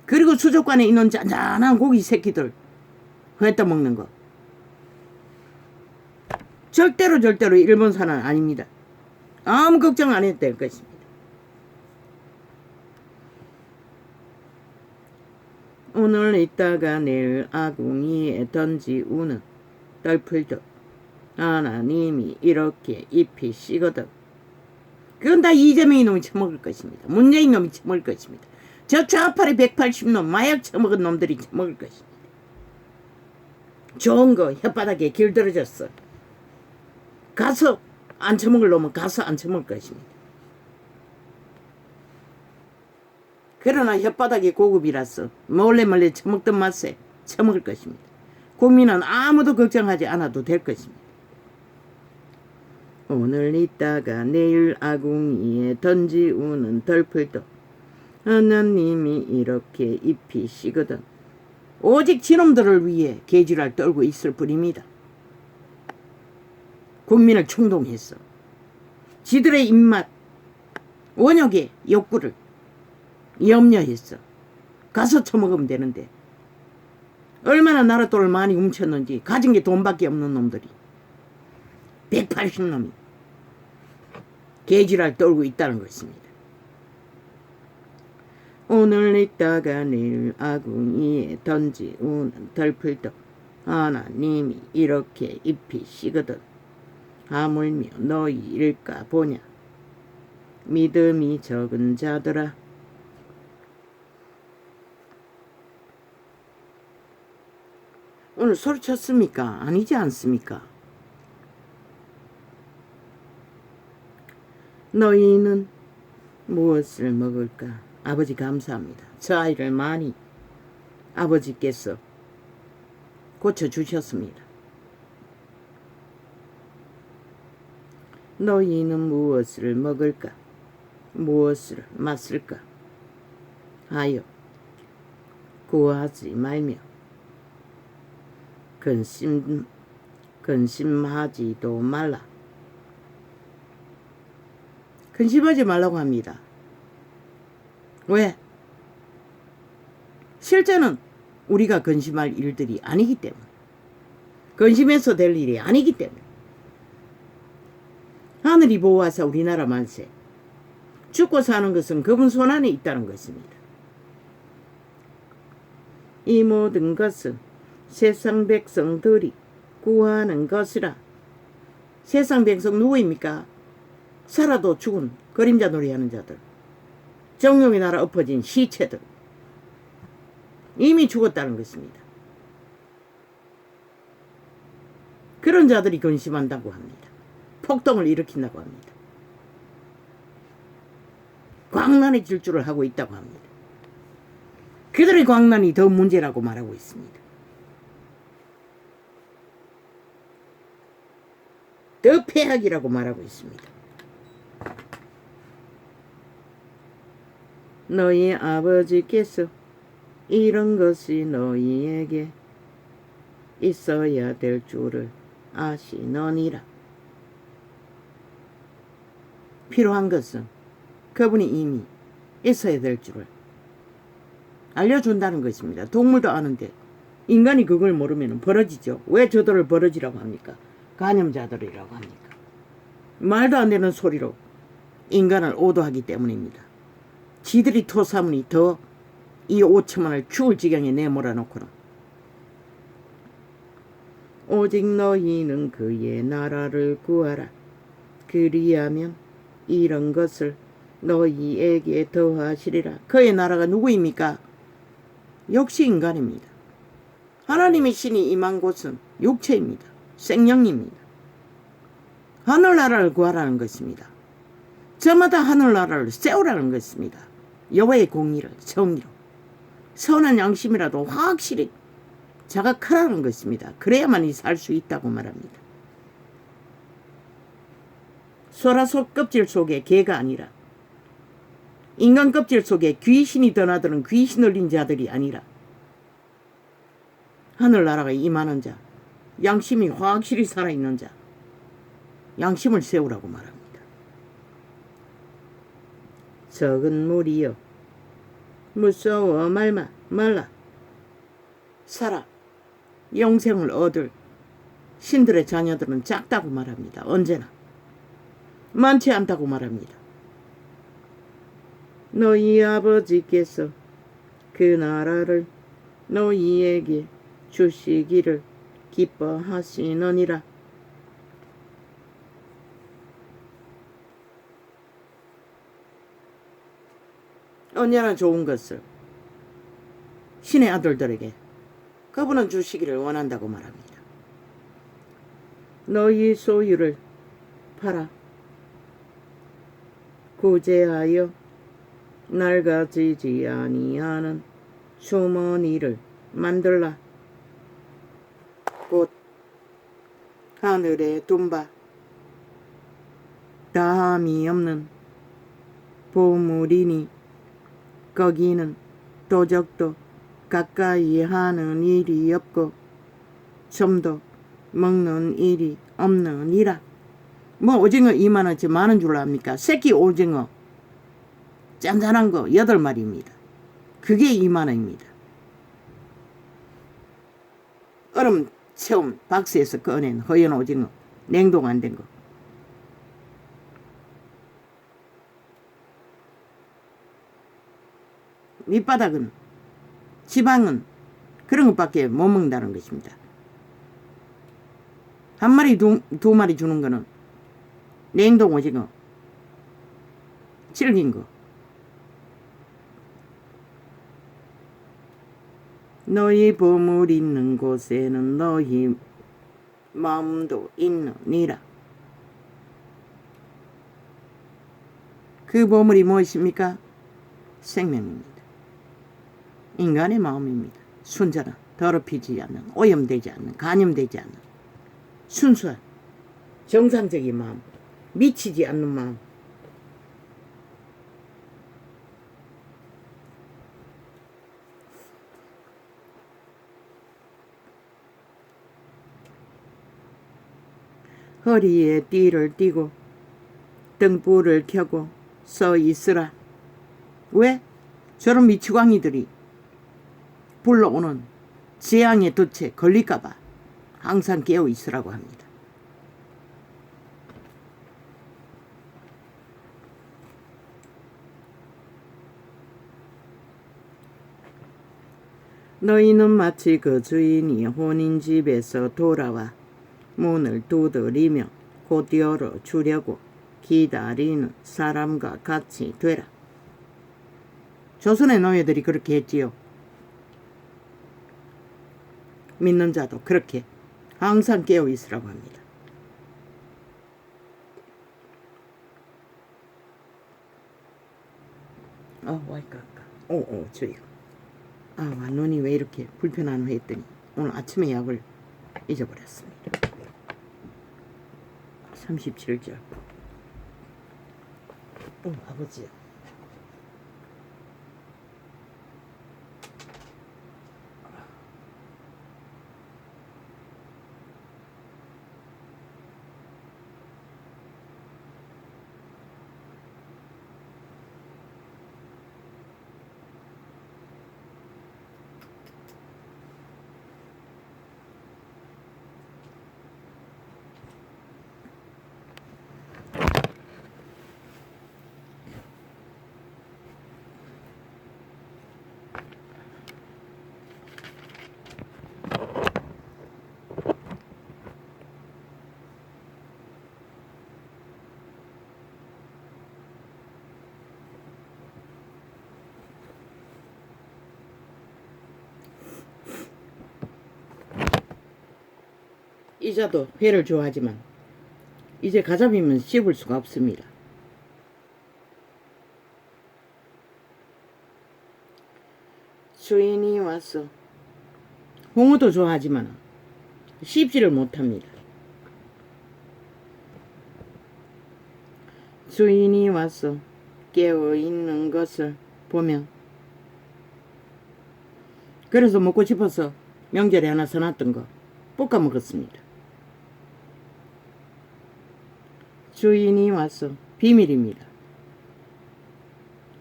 그리고 수족관에 있는 잔잔한 고기 새끼들 회 떠먹는 거 절대로 일본산은 아닙니다. 아무 걱정 안 해도 될 것입니다. 오늘 있다가 내일 아궁이에 던지우는 떨풀도 하나님이 이렇게 잎이 씨거든. 그건 다 이재명이 놈이 처먹을 것입니다. 문재인 놈이 처먹을 것입니다. 저 좌파리 180놈 마약 처먹은 놈들이 처먹을 것입니다. 좋은 거 혓바닥에 길들어졌어. 가서 안 처먹을 놈은 가서 안 처먹을 것입니다. 그러나 혓바닥이 고급이라서 몰래 처먹던 맛에 처먹을 것입니다. 국민은 아무도 걱정하지 않아도 될 것입니다. 오늘 있다가 내일 아궁이에 던지우는 덜풀도 하나님이 이렇게 잎이 시거든 오직 지놈들을 위해 계지랄 떨고 있을 뿐입니다. 국민을 충동했어. 지들의 입맛, 원욕의 욕구를 염려했어. 가서 처먹으면 되는데 얼마나 나랏돈을 많이 훔쳤는지 가진 게 돈밖에 없는 놈들이 180놈이 계지랄 떨고 있다는 것입니다. 오늘 있다가 내일 아궁이에 던지우는 덜풀도 하나님이 이렇게 잎이 시거든 하물며 너희 일까 보냐 믿음이 적은 자들아. 오늘 소리쳤습니까? 아니지 않습니까? 너희는 무엇을 먹을까? 아버지 감사합니다. 저 아이를 많이 아버지께서 고쳐주셨습니다. 너희는 무엇을 먹을까? 무엇을 마실까? 하여 구하지 말며 근심하지도 말라. 근심하지 말라고 합니다. 왜? 실제는 우리가 근심할 일들이 아니기 때문에, 근심해서 될 일이 아니기 때문에, 하늘이 보호하사 우리나라 만세, 죽고 사는 것은 그분 손안에 있다는 것입니다. 이 모든 것은 세상 백성들이 구하는 것이라. 세상 백성 누구입니까? 살아도 죽은 그림자 놀이하는 자들, 정욕의 나라 엎어진 시체들, 이미 죽었다는 것입니다. 그런 자들이 근심한다고 합니다. 폭동을 일으킨다고 합니다. 광란의 질주를 하고 있다고 합니다. 그들의 광란이 더 문제라고 말하고 있습니다. 더 폐악이라고 말하고 있습니다. 너희 아버지께서 이런 것이 너희에게 있어야 될 줄을 아시느니라. 필요한 것은 그분이 이미 있어야 될 줄을 알려준다는 것입니다. 동물도 아는데 인간이 그걸 모르면 벌어지죠. 왜 저들을 벌어지라고 합니까? 간염자들이라고 합니까? 말도 안 되는 소리로 인간을 오도하기 때문입니다. 지들이 토사문이 더 이 5천만을 죽을 지경에 내몰아놓고는 오직 너희는 그의 나라를 구하라. 그리하면 이런 것을 너희에게 더하시리라. 그의 나라가 누구입니까? 역시 인간입니다. 하나님의 신이 임한 곳은 육체입니다. 생명입니다. 하늘나라를 구하라는 것입니다. 저마다 하늘나라를 세우라는 것입니다. 여호와의 공의를 정의로 선한 양심이라도 확실히 자각하라는 것입니다. 그래야만이 살 수 있다고 말합니다. 소라속 껍질 속에 개가 아니라 인간 껍질 속에 귀신이 드나드는 귀신 흘린 자들이 아니라 하늘나라가 임하는 자, 양심이 확실히 살아있는 자, 양심을 세우라고 말합니다. 적은 무리여 무서워 말라. 살아 영생을 얻을 신들의 자녀들은 작다고 말합니다. 언제나 많지 않다고 말합니다. 너희 아버지께서 그 나라를 너희에게 주시기를 기뻐하시느니라. 언제나 좋은 것을 신의 아들들에게, 그분은 주시기를 원한다고 말합니다. 너희 소유를 팔아 구제하여 낡아지지 아니하는 주머니를 만들라. 곧 하늘에 둔바 다함이 없는 보물이니 거기는 도적도 가까이 하는 일이 없고 좀도 먹는 일이 없느니라. 뭐 오징어 2만원치 많은 줄 압니까? 새끼 오징어 짠짠한 거 8마리입니다. 그게 2만원입니다. 얼음 체험 박스에서 꺼낸 허연 오징어 냉동 안 된 거. 밑바닥은 지방은 그런 것밖에 못 먹는다는 것입니다. 한 마리 두 마리 주는 거는 냉동 오징어 질긴 거. 너희 보물 있는 곳에는 너희 마음도 있느니라. 그 보물이 무엇입니까? 생명입니다. 인간의 마음입니다. 순전한, 더럽히지 않는, 오염되지 않는, 간염되지 않는 순수한 정상적인 마음, 미치지 않는 마음. 허리에 띠를 띠고 등불을 켜고 서 있으라. 왜? 저런 미치광이들이 불러오는 재앙의 덫에 걸릴까봐 항상 깨어 있으라고 합니다. 너희는 마치 그 주인이 혼인 집에서 돌아와 문을 두드리며 곧 열어주려고 기다리는 사람과 같이 되라. 조선의 노예들이 그렇게 했지요. 믿는 자도 그렇게 항상 깨어 있으라고 합니다. 와이까 저희가 눈이 왜 이렇게 불편하노 했더니 오늘 아침에 약을 잊어버렸습니다. 37절. 아버지야. 이자도 회를 좋아하지만 이제 가자미면 씹을 수가 없습니다. 주인이 와서 홍어도 좋아하지만 씹지를 못합니다. 주인이 와서 깨어있는 것을 보면 그래서 먹고 싶어서 명절에 하나 사놨던 거 볶아 먹었습니다. 주인이 와서 비밀입니다.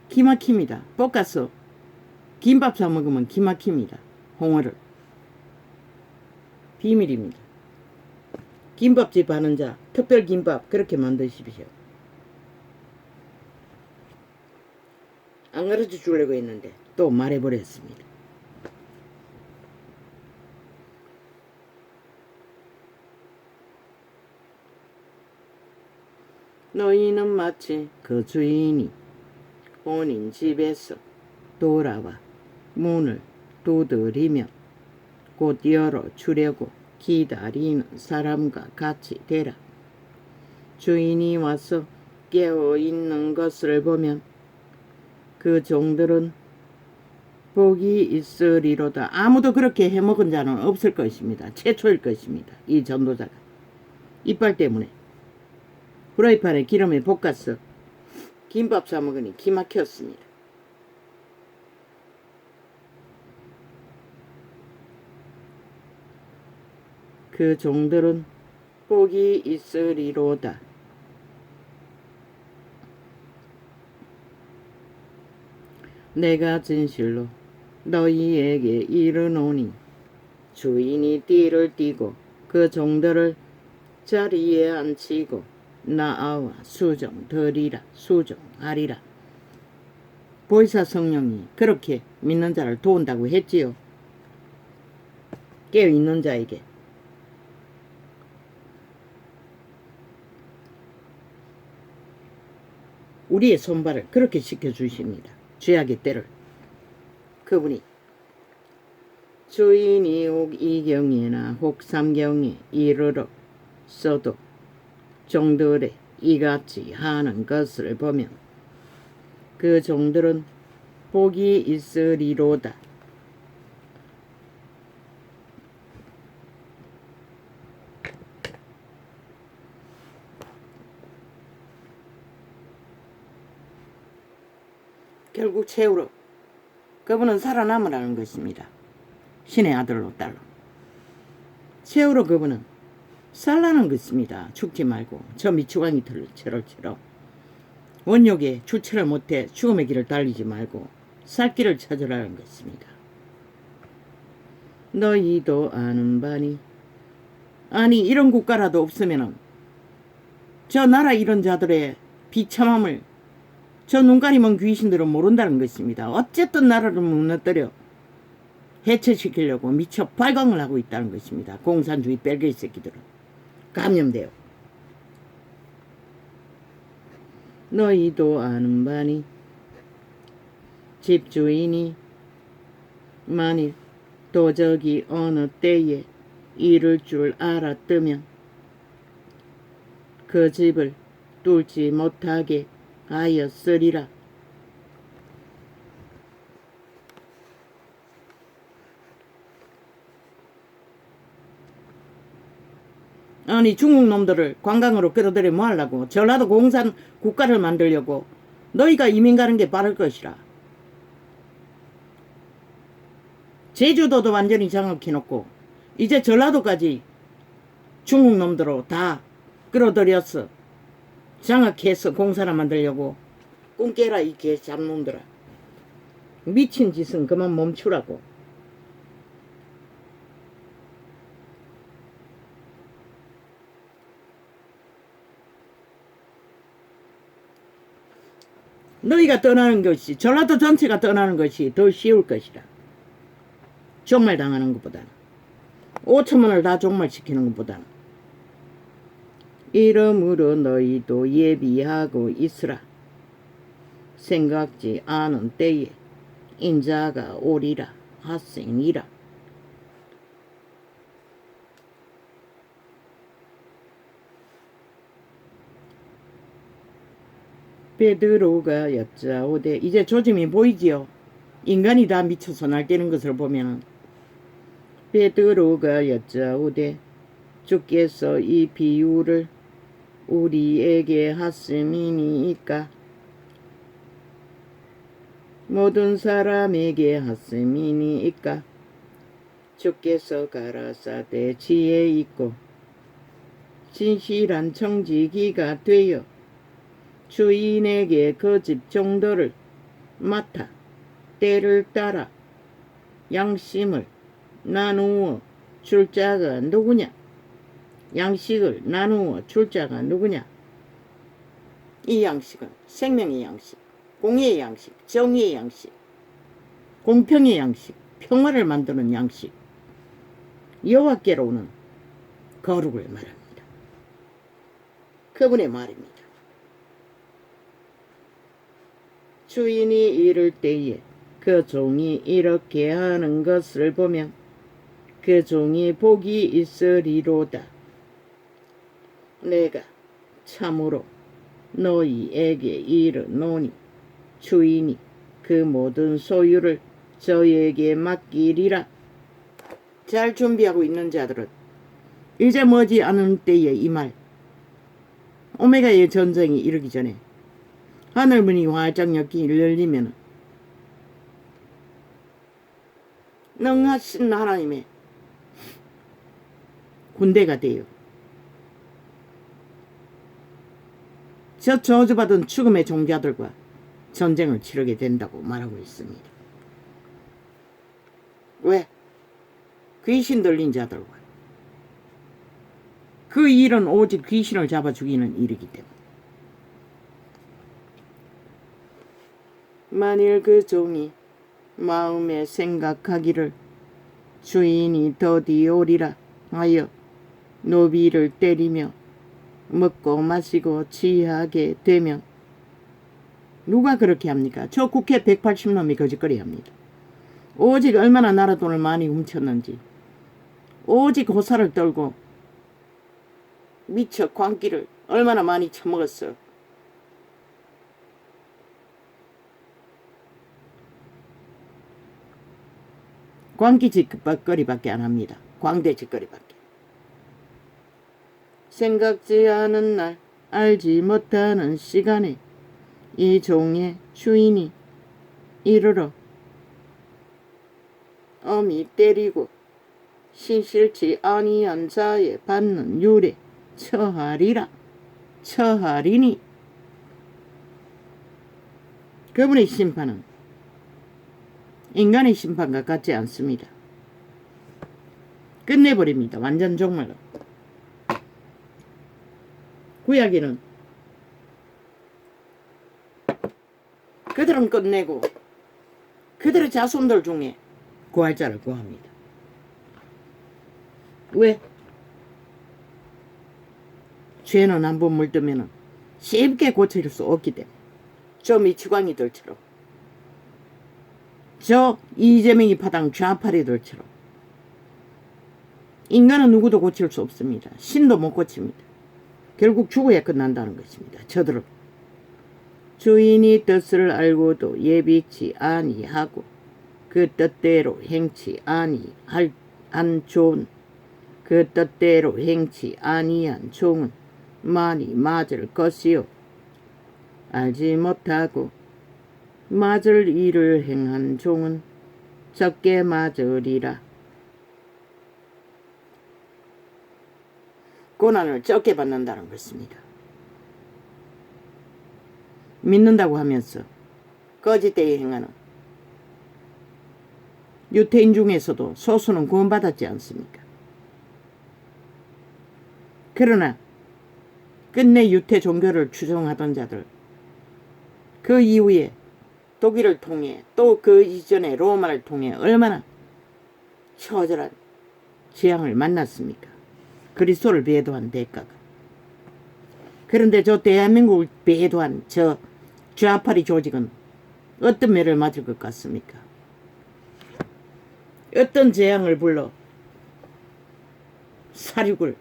기막힙니다. 볶아서 김밥 사 먹으면 기막힙니다. 홍어를. 비밀입니다. 김밥집 하는 자 특별 김밥 그렇게 만드십시오. 안 가르쳐 주려고 했는데 또 말해버렸습니다. 너희는 마치 그 주인이 혼인 집에서 돌아와 문을 두드리며 곧 열어주려고 기다리는 사람과 같이 되라. 주인이 와서 깨어있는 것을 보면 그 종들은 복이 있으리로다. 아무도 그렇게 해먹은 자는 없을 것입니다. 최초일 것입니다. 이 전도자가 이빨 때문에 프라이팬에 기름에 볶아서 김밥 사 먹으니 기막혔습니다. 그 종들은 복이 있으리로다. 내가 진실로 너희에게 이르노니 주인이 띠를 띠고 그 종들을 자리에 앉히고 나아와 수정하리라. 보이사 성령이 그렇게 믿는 자를 도운다고 했지요. 깨어있는 자에게. 우리의 손발을 그렇게 시켜주십니다. 죄악의 때를. 그분이 주인이 혹 이경에나 혹 삼경에 이르렀어도 종들의 이같이 하는 것을 보면 그 종들은 복이 있으리로다. 결국 최후로 그분은 살아남으라는 것입니다. 신의 아들로 딸로. 최후로 그분은 살라는 것입니다. 죽지 말고 저 미추광이 철처럼 원욕에 출처를 못해 죽음의 길을 달리지 말고 살 길을 찾으라는 것입니다. 너희도 아는 바니 아니 이런 국가라도 없으면 저 나라 이런 자들의 비참함을 저 눈가리먼 귀신들은 모른다는 것입니다. 어쨌든 나라를 무너뜨려 해체시키려고 미처 발광을 하고 있다는 것입니다. 공산주의 벨기에 새끼들은 감염돼요. 너희도 아는 바니 집주인이 만일 도적이 어느 때에 이를 줄 알았다면 그 집을 뚫지 못하게 하였으리라. 아니 중국 놈들을 관광으로 끌어들여 뭐 하려고? 전라도 공산 국가를 만들려고. 너희가 이민 가는 게 빠를 것이라. 제주도도 완전히 장악해놓고 이제 전라도까지 중국 놈들로 다 끌어들여서 장악해서 공사를 만들려고. 꿈 깨라 이 개 잡놈들아. 미친 짓은 그만 멈추라고. 너희가 떠나는 것이 전라도 전체가 떠나는 것이 더 쉬울 것이라. 종말 당하는 것보다는 5천만을 다 종말시키는 것보다는. 이러므로 너희도 예비하고 있으라. 생각지 않은 때에 인자가 오리라 하시니라. 베드로가 여짜오되 이제 조짐이 보이지요. 인간이 다 미쳐서 날뛰는 것을 보면 베드로가 여짜오되 주께서 이 비유를 우리에게 하심이니까 모든 사람에게 하심이니까 주께서 가라사대 지혜 있고 진실한 청지기가 되어 주인에게 그 집 종들을 맡아 때를 따라 양심을 나누어 줄 자가 누구냐? 양식을 나누어 줄 자가 누구냐? 이 양식은 생명의 양식, 공의의 양식, 정의의 양식, 공평의 양식, 평화를 만드는 양식, 여호와께로 오는 거룩을 말합니다. 그분의 말입니다. 주인이 이를 때에 그 종이 이렇게 하는 것을 보면 그 종이 복이 있으리로다. 내가 참으로 너희에게 이르노니 주인이 그 모든 소유를 저에게 맡기리라. 잘 준비하고 있는 자들은 이제 머지 않은 때에 이 말, 오메가의 전쟁이 이르기 전에 하늘문이 활짝 열리면 능하신 하나님의 군대가 돼요. 저 저주받은 죽음의 종자들과 전쟁을 치르게 된다고 말하고 있습니다. 왜? 귀신 들린 자들과. 그 일은 오직 귀신을 잡아 죽이는 일이기 때문에. 만일 그 종이 마음에 생각하기를 주인이 더디 오리라 하여 노비를 때리며 먹고 마시고 취하게 되면, 누가 그렇게 합니까? 저 국회 180놈이 거짓거리 합니다. 오직 얼마나 나라 돈을 많이 훔쳤는지, 오직 호사를 떨고 미쳐 광기를 얼마나 많이 처먹었어. 광기 짓거리밖에 안 합니다. 광대 짓거리밖에. 생각지 않은 날, 알지 못하는 시간에 이 종의 주인이 이르러 엄히 때리고 신실치 아니한 자에 받는 유래 처하리라. 처하리니. 그분의 심판은 인간의 심판과 같지 않습니다. 끝내버립니다. 완전 정말로. 구약에는 그들은 끝내고 그들의 자손들 중에 구할 자를 구합니다. 왜? 죄는 한번 물들면 쉽게 고칠 수 없기 때문에. 저 미치광이들처럼, 저 이재명이 파당 좌파리들처럼 인간은 누구도 고칠 수 없습니다. 신도 못 고칩니다. 결국 죽어야 끝난다는 것입니다. 저들은 주인이 뜻을 알고도 예비치 아니하고 그 뜻대로 행치 아니한 종은, 그 뜻대로 행치 아니한 종은 많이 맞을 것이요 알지 못하고 맞을 일을 행한 종은 적게 맞으리라. 고난을 적게 받는다는 것입니다. 믿는다고 하면서 거짓되이 행하는 유태인 중에서도 소수는 구원받았지 않습니까? 그러나 끝내 유태 종교를 추종하던 자들, 그 이후에 독일을 통해 또 그 이전에 로마를 통해 얼마나 처절한 재앙을 만났습니까? 그리스도를 배도한 대가가. 그런데 저 대한민국을 배도한 저 좌파리 조직은 어떤 매를 맞을 것 같습니까? 어떤 재앙을 불러 사륙을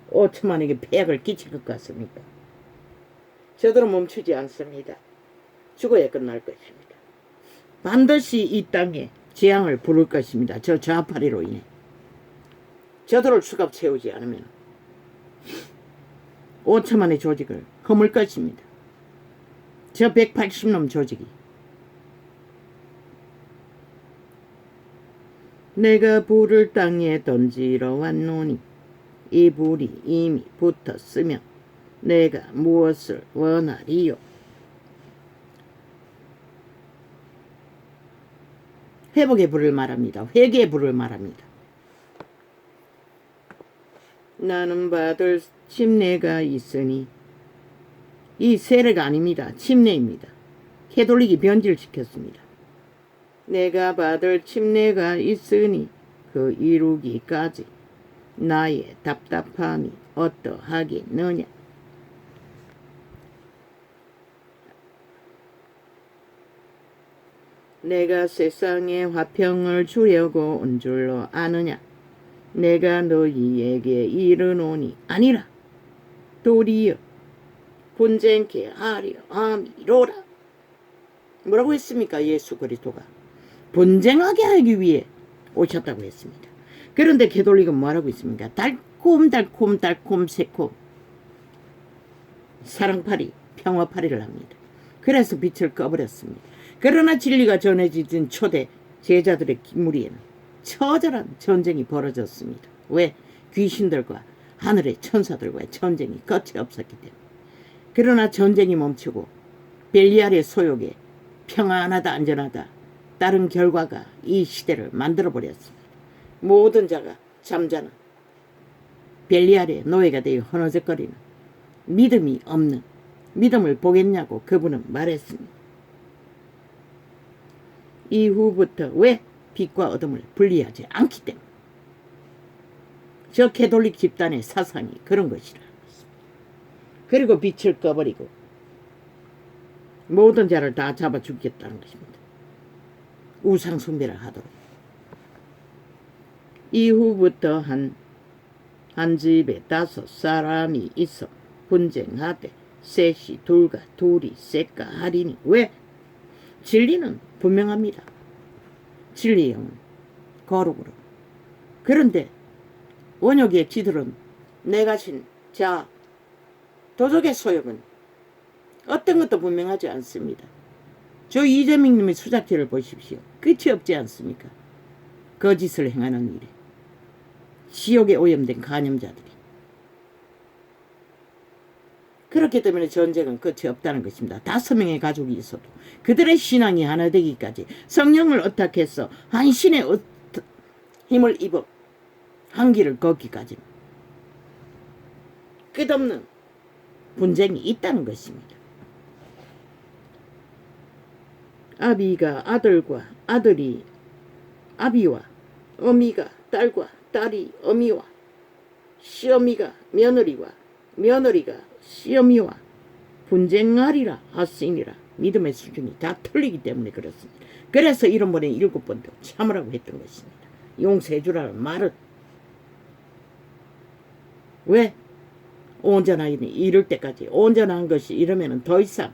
5천만에게 폐악을 끼칠 것 같습니까? 저들은 멈추지 않습니다. 죽어야 끝날 것입니다. 반드시 이 땅에 재앙을 부를 것입니다. 저 좌파리로 인해. 저들을 수갑 채우지 않으면 5천만의 조직을 허물 것입니다. 저 180놈 조직이. 내가 불을 땅에 던지러 왔노니 이 불이 이미 붙었으면 내가 무엇을 원하리요? 회복의 불을 말합니다. 회개의 불을 말합니다. 나는 받을 침례가 있으니, 이 세례가 아닙니다. 침례입니다. 캐톨릭이 변질시켰습니다. 내가 받을 침례가 있으니 그 이루기까지 나의 답답함이 어떠하겠느냐. 내가 세상에 화평을 주려고 온 줄로 아느냐. 내가 너희에게 이르노니 아니라 도리어 분쟁케 하려 함이로라. 뭐라고 했습니까? 예수 그리스도가 분쟁하게 하기 위해 오셨다고 했습니다. 그런데 게돌릭은 뭐라고 있습니까? 달콤 새콤 사랑파리 평화파리를 합니다. 그래서 빛을 꺼버렸습니다. 그러나 진리가 전해지던 초대 제자들의 무리에는 처절한 전쟁이 벌어졌습니다. 왜? 귀신들과 하늘의 천사들과의 전쟁이 끝이 없었기 때문에. 그러나 전쟁이 멈추고 벨리알의 소욕에 평안하다 안전하다 다른 결과가 이 시대를 만들어버렸습니다. 모든 자가 잠자는 벨리알의 노예가 되어 허너적거리는 믿음이 없는 믿음을 보겠냐고 그분은 말했습니다. 이후부터 왜 빛과 어둠을 분리하지 않기 때문에 저 캐톨릭 집단의 사상이 그런 것이라. 그리고 빛을 꺼버리고 모든 자를 다 잡아 죽겠다는 것입니다. 우상 숭배를 하도록. 이후부터 한 집에 5 사람이 있어 분쟁하되 셋이 둘과 둘이 셋과 하리니. 왜? 진리는 분명합니다. 진리의 영은 거룩으로. 그런데 원욕의 지들은 내가신 자 도적의 소욕은 어떤 것도 분명하지 않습니다. 저 이재명님의 수작질을 보십시오. 끝이 없지 않습니까? 거짓을 행하는 일에 지옥에 오염된 간염자들이. 그렇기 때문에 전쟁은 끝이 없다는 것입니다. 5명의 가족이 있어도 그들의 신앙이 하나 되기까지 성령을 어탁해서 한 신의 힘을 입어 한 길을 걷기까지 끝없는 분쟁이 있다는 것입니다. 아비가 아들과 아들이 아비와 어미가 딸과 딸이 어미와 시어미가 며느리와 며느리가 시어미와 분쟁하리라 하시니라. 믿음의 수준이 다 틀리기 때문에 그렇습니다. 그래서 이런 번에 7번도 참으라고 했던 것입니다. 용서해주라는 말은. 왜? 온전하게 이럴 때까지 온전한 것이 이러면 더 이상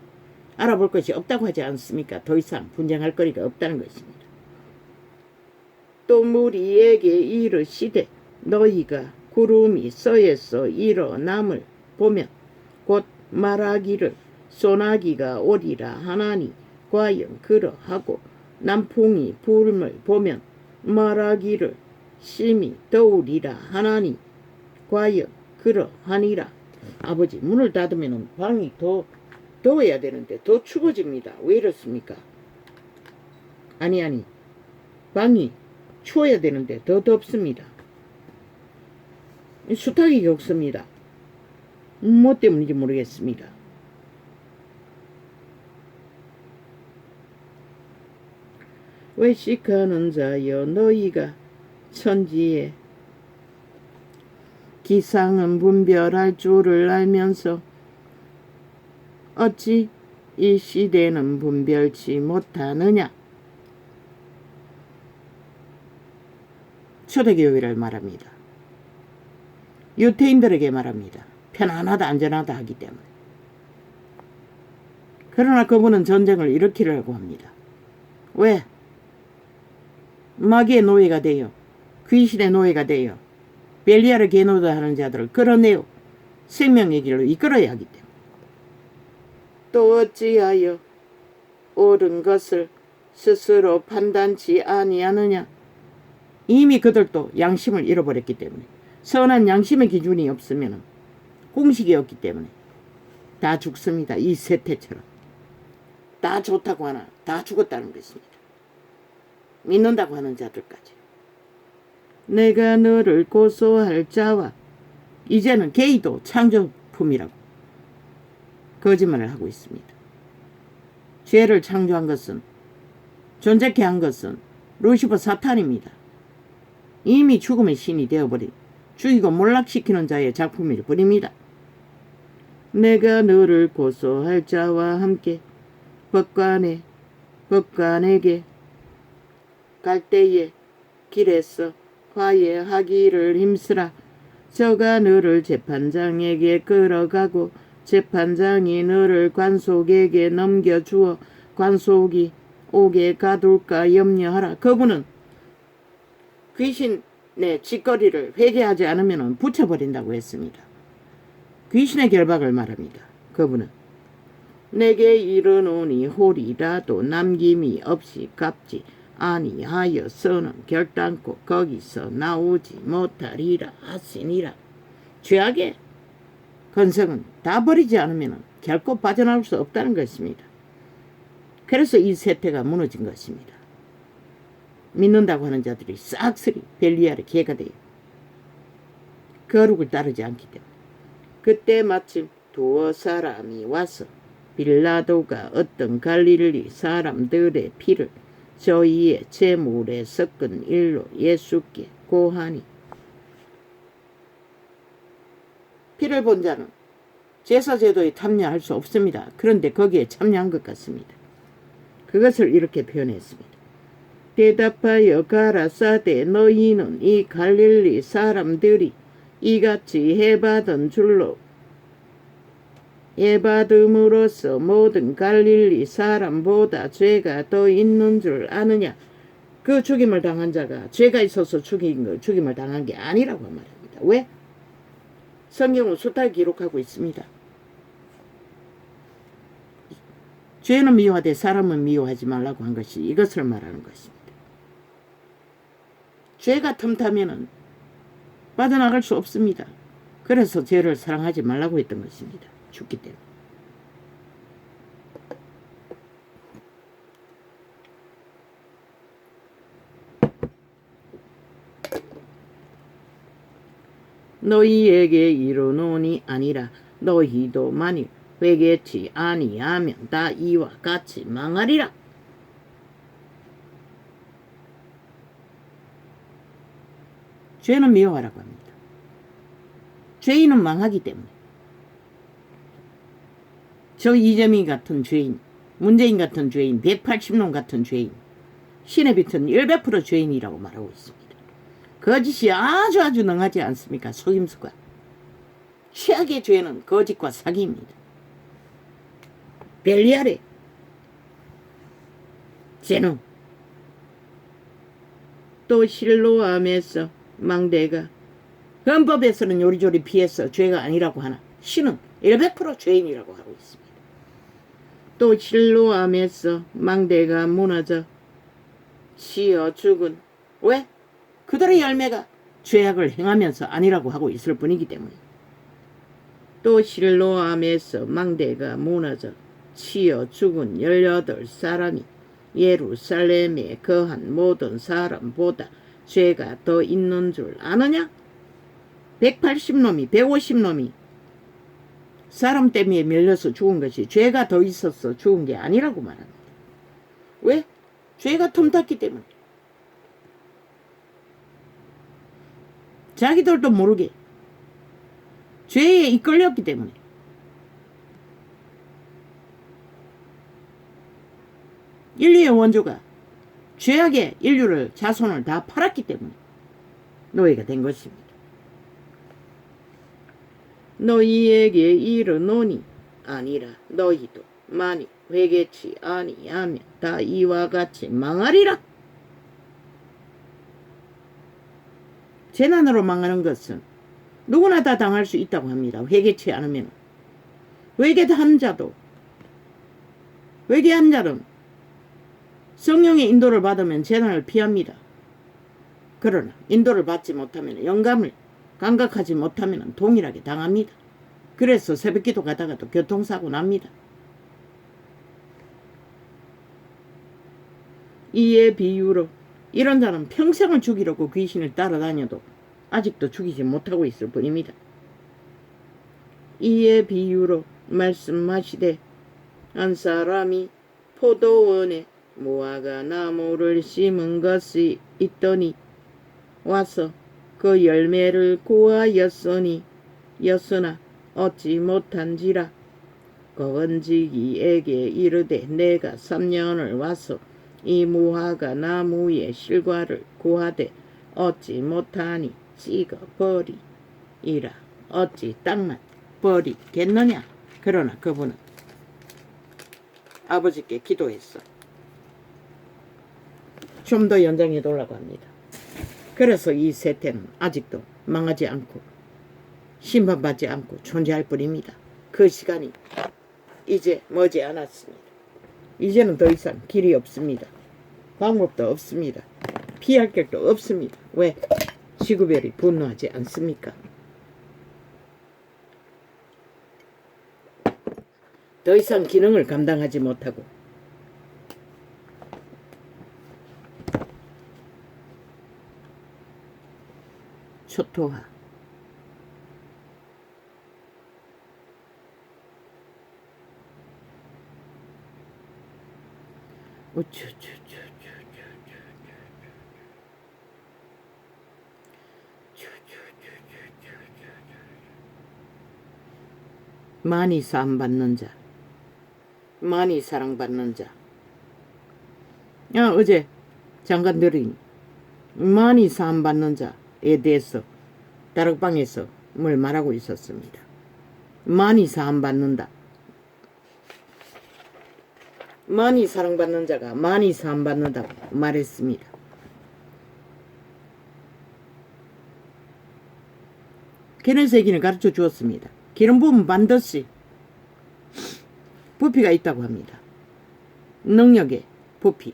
알아볼 것이 없다고 하지 않습니까? 더 이상 분쟁할 거리가 없다는 것입니다. 또 무리에게 이르시되 너희가 구름이 서에서 일어남을 보면 곧 말하기를 소나기가 오리라 하나니 과연 그러하고 남풍이 불음을 보면 말하기를 심히 더우리라 하나니 과연 그러하니라. 아버지, 문을 닫으면 방이 더 더워야 되는데 더 추워집니다. 왜 이렇습니까? 아니 방이 추워야 되는데 더 덥습니다. 수탉이 겪습니다. 뭐 때문인지 모르겠습니다. 외식하는 자여 너희가 천지에 기상은 분별할 줄을 알면서 어찌 이 시대는 분별치 못하느냐. 초대교회를 말합니다. 유태인들에게 말합니다. 편안하다 안전하다 하기 때문에. 그러나 그분은 전쟁을 일으키려고 합니다. 왜? 마귀의 노예가 되어 귀신의 노예가 되어 벨리알을 개노다하는 자들을 끌어내어 생명의 길로 이끌어야 하기 때문에. 또 어찌하여 옳은 것을 스스로 판단치 아니하느냐. 이미 그들도 양심을 잃어버렸기 때문에. 선한 양심의 기준이 없으면 공식이 없기 때문에 다 죽습니다. 이 세태처럼. 다 좋다고 하나 다 죽었다는 것입니다. 믿는다고 하는 자들까지. 내가 너를 고소할 자와 이제는 게이도 창조품이라고 거짓말을 하고 있습니다. 죄를 창조한 것은 존재케 한 것은 루시퍼 사탄입니다. 이미 죽음의 신이 되어버린 죽이고 몰락시키는 자의 작품일 뿐입니다. 내가 너를 고소할 자와 함께 법관에게 갈 때에 길에서 화해하기를 힘쓰라. 저가 너를 재판장에게 끌어가고 재판장이 너를 관속에게 넘겨주어 관속이 오게 가둘까 염려하라. 그분은 귀신의 짓거리를 회개하지 않으면 붙여버린다고 했습니다. 귀신의 결박을 말합니다. 그분은 내게 이르노니 홀이라도 남김이 없이 갚지 아니하여서는 결단코 거기서 나오지 못하리라 하시니라. 죄악의 건성은 다 버리지 않으면 결코 빠져나올 수 없다는 것입니다. 그래서 이 세태가 무너진 것입니다. 믿는다고 하는 자들이 싹쓸이 벨리알의 개가 돼요. 거룩을 따르지 않기 때문에. 그때 마침 두어 사람이 와서 빌라도가 어떤 갈릴리 사람들의 피를 저희의 제물에 섞은 일로 예수께 고하니. 피를 본 자는 제사제도에 참여할 수 없습니다. 그런데 거기에 참여한 것 같습니다. 그것을 이렇게 표현했습니다. 대답하여 가라사대 너희는 이 갈릴리 사람들이 이같이 해받은 줄로 해받음으로써 모든 갈릴리 사람보다 죄가 더 있는 줄 아느냐. 그 죽임을 당한 자가 죄가 있어서 죽임을 당한 게 아니라고 말합니다. 왜? 성경은 숫자를 기록하고 있습니다. 죄는 미워하되 사람은 미워하지 말라고 한 것이 이것을 말하는 것입니다. 죄가 틈타면은 빠져나갈 수 없습니다. 그래서 죄를 사랑하지 말라고 했던 것입니다. 죽기 때문에. 너희에게 이르노니 아니라 너희도 만일 회개치 아니하면 다 이와 같이 망하리라. 죄는 미워하라고 합니다. 죄인은 망하기 때문에. 저 이재명 같은 죄인, 문재인 같은 죄인, 180놈 같은 죄인, 신의 빛은 100% 죄인이라고 말하고 있습니다. 거짓이 아주 능하지 않습니까? 속임수가. 최악의 죄는 거짓과 사기입니다. 벨리알의 죄는 또 실로암에서 망대가 헌법에서는 요리조리 피해서 죄가 아니라고 하나 신은 100% 죄인이라고 하고 있습니다. 또 실로암에서 망대가 무너져 치어 죽은. 왜? 그들의 열매가 죄악을 행하면서 아니라고 하고 있을 뿐이기 때문에. 또 실로암에서 망대가 무너져 치어 죽은 18사람이 예루살렘에 거한 모든 사람보다 죄가 더 있는 줄 아느냐? 180놈이 150놈이 사람 때문에 밀려서 죽은 것이 죄가 더 있어서 죽은 게 아니라고 말합니다. 왜? 죄가 틈탔기 때문에. 자기들도 모르게 죄에 이끌렸기 때문에. 인류의 원조가 죄악의 인류를 자손을 다 팔았기 때문에 노예가 된 것입니다. 너희에게 이르노니 아니라 너희도 만일 회개치 아니하면 다 이와 같이 망하리라. 재난으로 망하는 것은 누구나 다 당할 수 있다고 합니다. 회개치 않으면. 회개한 자는 성령의 인도를 받으면 재난을 피합니다. 그러나 인도를 받지 못하면, 영감을 감각하지 못하면 동일하게 당합니다. 그래서 새벽기도 가다가도 교통사고 납니다. 이에 비유로 이런 자는 평생을 죽이려고 귀신을 따라다녀도 아직도 죽이지 못하고 있을 뿐입니다. 이에 비유로 말씀하시되 한 사람이 포도원에 무화과 나무를 심은 것이 있더니 와서 그 열매를 구하였으나 얻지 못한지라. 건지기에게 이르되 내가 3년을 와서 이 무화과 나무의 실과를 구하되 얻지 못하니 찍어버리이라. 어찌 땅만 버리겠느냐. 그러나 그분은 아버지께 기도했어. 좀 더 연장해 달라고 합니다. 그래서 이 세태는 아직도 망하지 않고 심판받지 않고 존재할 뿐입니다. 그 시간이 이제 머지않았습니다. 이제는 더 이상 길이 없습니다. 방법도 없습니다. 피할 길도 없습니다. 왜? 지구별이 분노하지 않습니까? 더 이상 기능을 감당하지 못하고 초토화 많이 사랑받는 자, 많이 사랑받는 자. 어제 장관들이 많이 사랑받는 자에 대해서 다락방에서 뭘 말하고 있었습니다. 많이 사랑받는다. 많이 사랑받는 자가 많이 사랑받는다고 말했습니다. 케네세기는 가르쳐 주었습니다. 기름 부으면 반드시 부피가 있다고 합니다. 능력의 부피.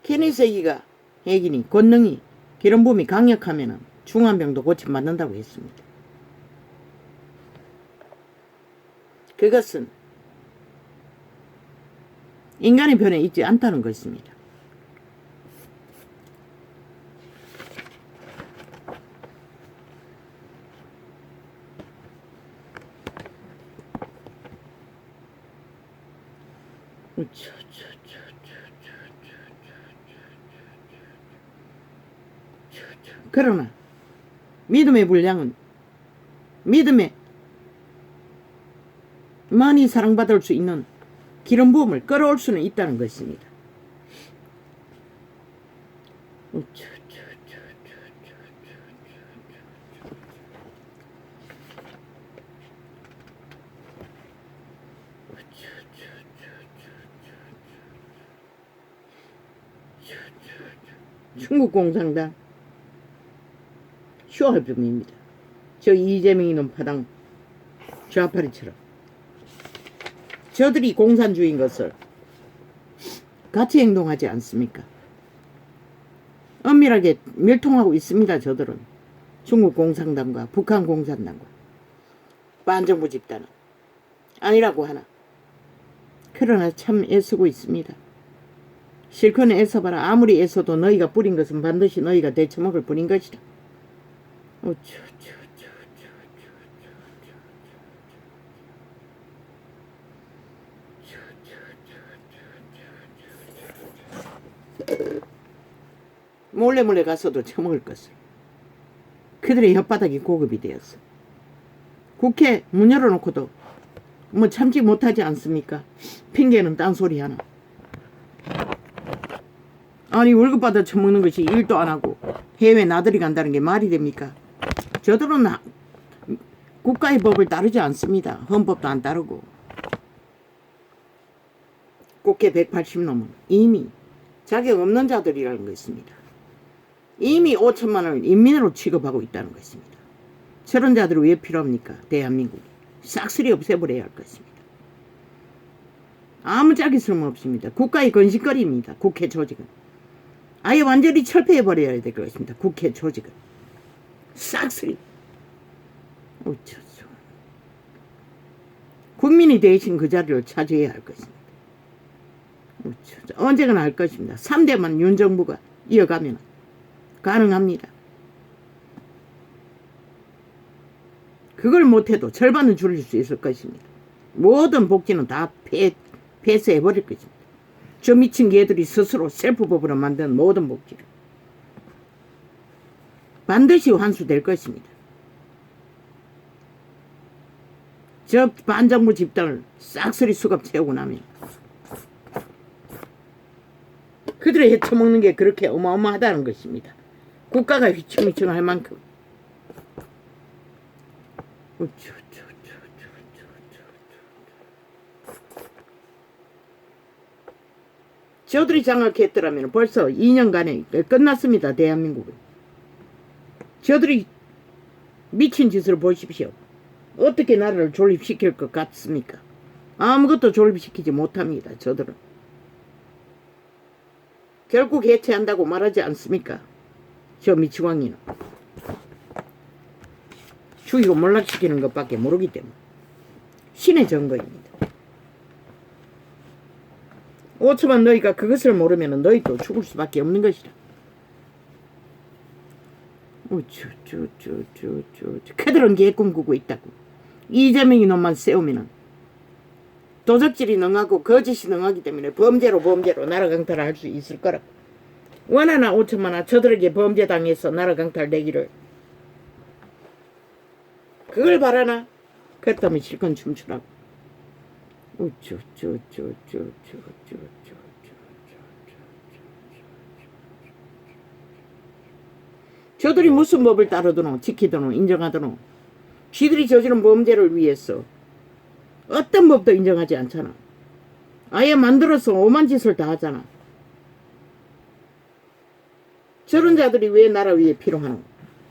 케네세기가 핵이니 권능이 기름 부음이 강력하면 중환병도 고침받는다고 했습니다. 그것은 인간의 편에 있지 않다는 것입니다. 그러나 믿음의 분량은 믿음에 많이 사랑받을 수 있는 기름 부음을 끌어올 수는 있다는 것입니다. 중국 공산당 쇼할병입니다. 저 이재명 이놈 파당 좌파리처럼 저들이 공산주의인 것을 같이 행동하지 않습니까? 엄밀하게 멸통하고 있습니다. 저들은 중국 공산당과 북한 공산당과 반정부 집단은 아니라고 하나 그러나 참 애쓰고 있습니다. 실컷 애써봐라. 아무리 애써도 너희가 뿌린 것은 반드시 너희가 데쳐먹을 뿐인 것이다. 몰래 가서도 처먹을 것을. 그들의 혓바닥이 고급이 되었어. 국회 문 열어놓고도 뭐 참지 못하지 않습니까? 핑계는 딴소리 하나. 아니 월급 받아 처먹는 것이 일도 안 하고 해외 나들이 간다는 게 말이 됩니까? 저들은 국가의 법을 따르지 않습니다. 헌법도 안 따르고. 국회 180nom은 이미 자격 없는 자들이라는 것입니다. 이미 5천만 원을 인민으로 취급하고 있다는 것입니다. 저런 자들이 왜 필요합니까? 대한민국이 싹쓸이 없애버려야 할 것입니다. 아무 짝이 쓸모없습니다. 국가의 건식거리입니다. 국회 조직은. 아예 완전히 철폐해버려야 될 것입니다. 국회 조직은. 싹쓸이. 어쩌죠. 국민이 대신 그 자리를 차지해야 할 것입니다. 어쩌죠. 언젠가는 할 것입니다. 3대만 윤정부가 이어가면 가능합니다. 그걸 못해도 절반은 줄일 수 있을 것입니다. 모든 복지는 다 폐쇄해버릴 것입니다. 저 미친 개들이 스스로 셀프법으로 만든 모든 복지를 반드시 환수될 것입니다. 저 반정부 집단을 싹쓸이 수갑 채우고 나면 그들의 헤쳐먹는 게 그렇게 어마어마하다는 것입니다. 국가가 휘청휘청할 만큼. 저들이 장악했더라면 했더라면 벌써 2년간에 끝났습니다. 대한민국은. 저들이 미친 짓을 보십시오. 어떻게 나라를 존립시킬 것 같습니까? 아무것도 존립시키지 못합니다. 저들은. 결국 해체한다고 말하지 않습니까? 저 미치광이는. 죽이고 몰락시키는 것밖에 모르기 때문에. 신의 증거입니다. 5초만 너희가 그것을 모르면 너희도 죽을 수밖에 없는 것이라. 그들은 개꿈 꾸고 있다고. 이재명이 놈만 세우면은 도적질이 능하고 거짓이 능하기 때문에 범죄로 나라 강탈을 할 수 있을 거라고. 원하나 5천만나 저들에게 범죄 당해서 나라 강탈되기를. 그걸 바라나? 그렇다면 실컷 춤추라고. 저들이 무슨 법을 따르더노 지키더노 인정하더노. 쥐들이 저지른 범죄를 위해서 어떤 법도 인정하지 않잖아. 아예 만들어서 오만 짓을 다 하잖아. 저런 자들이 왜 나라 위에 필요하노?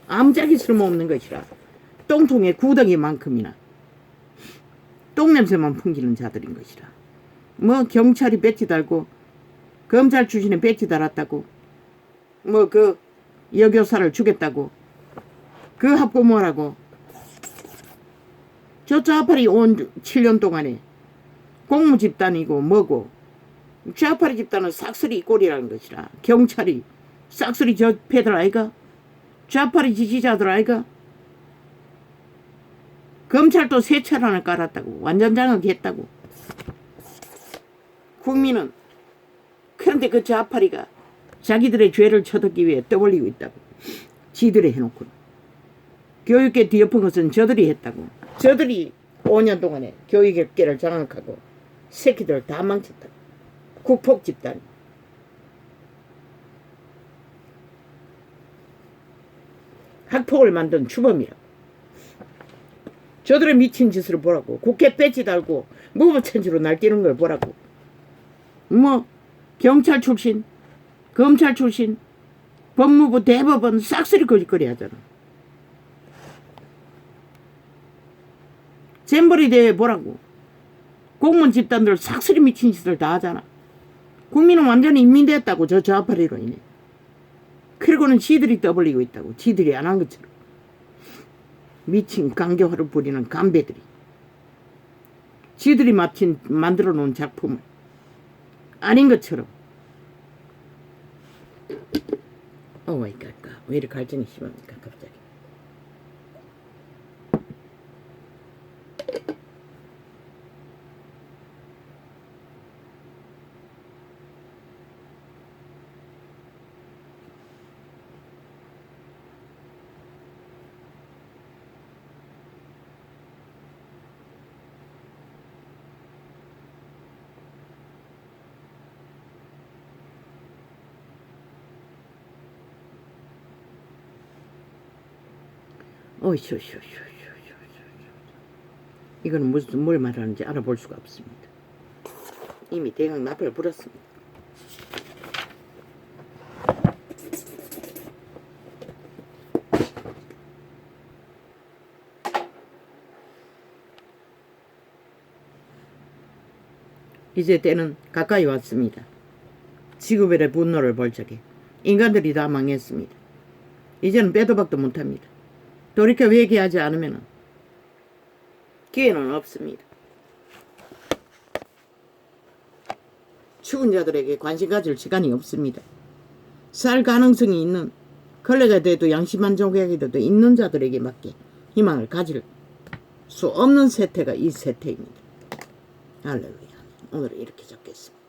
아무짝이 쓸모없는 것이라. 똥통에 구덩이만큼이나 똥냄새만 풍기는 자들인 것이라. 뭐 경찰이 배지 달고 검찰 출신에 배지 달았다고 뭐 그 여교사를 죽였다고 그 합고모라고 저 좌파리 온 7년 동안에 공무 집단이고 뭐고 좌파리 집단은 싹쓸이 꼴이라는 것이라. 경찰이 싹쓸이 저 패들 아이가? 좌파리 지지자들 아이가? 검찰도 새 차란을 깔았다고. 완전 장악했다고. 국민은 그런데 그 좌파리가 자기들의 죄를 쳐듣기 위해 떠벌리고 있다고. 지들이 해놓고. 교육계 뒤엎은 것은 저들이 했다고. 저들이 5년 동안에 교육계를 장악하고 새끼들 다 망쳤다고. 국폭 집단. 학폭을 만든 주범이라고. 저들의 미친 짓을 보라고. 국회 배지 달고 무법천지로 날뛰는 걸 보라고. 뭐 경찰 출신, 검찰 출신, 법무부, 대법원 싹쓸이 거짓거리 하잖아. 잼버리 대회 보라고. 공무원 집단들 싹쓸이 미친 짓을 다 하잖아. 국민은 완전히 인민됐다고. 저 좌파리로 인해. 그리고는 지들이 떠벌리고 있다고. 지들이 안 한 것처럼. 미친 강교화를 부리는 간배들이. 지들이 마침 만들어 놓은 작품을 아닌 것처럼. 오마이 갓. 왜 이렇게 갈증이 심합니까 갑자기. 이거는 무슨 뭘 말하는지 알아볼 수가 없습니다. 이미 대강 나팔을 불었습니다. 이제 때는 가까이 왔습니다. 지구별의 분노를 볼 적에 인간들이 다 망했습니다. 이제는 빼도 박도 못합니다. 돌이켜 회개하지 않으면 기회는 없습니다. 죽은 자들에게 관심 가질 시간이 없습니다. 살 가능성이 있는 걸레가 돼도 양심한 종각이라도 있는 자들에게밖에 희망을 가질 수 없는 세태가 이 세태입니다. 할렐루야. 오늘은 이렇게 적겠습니다.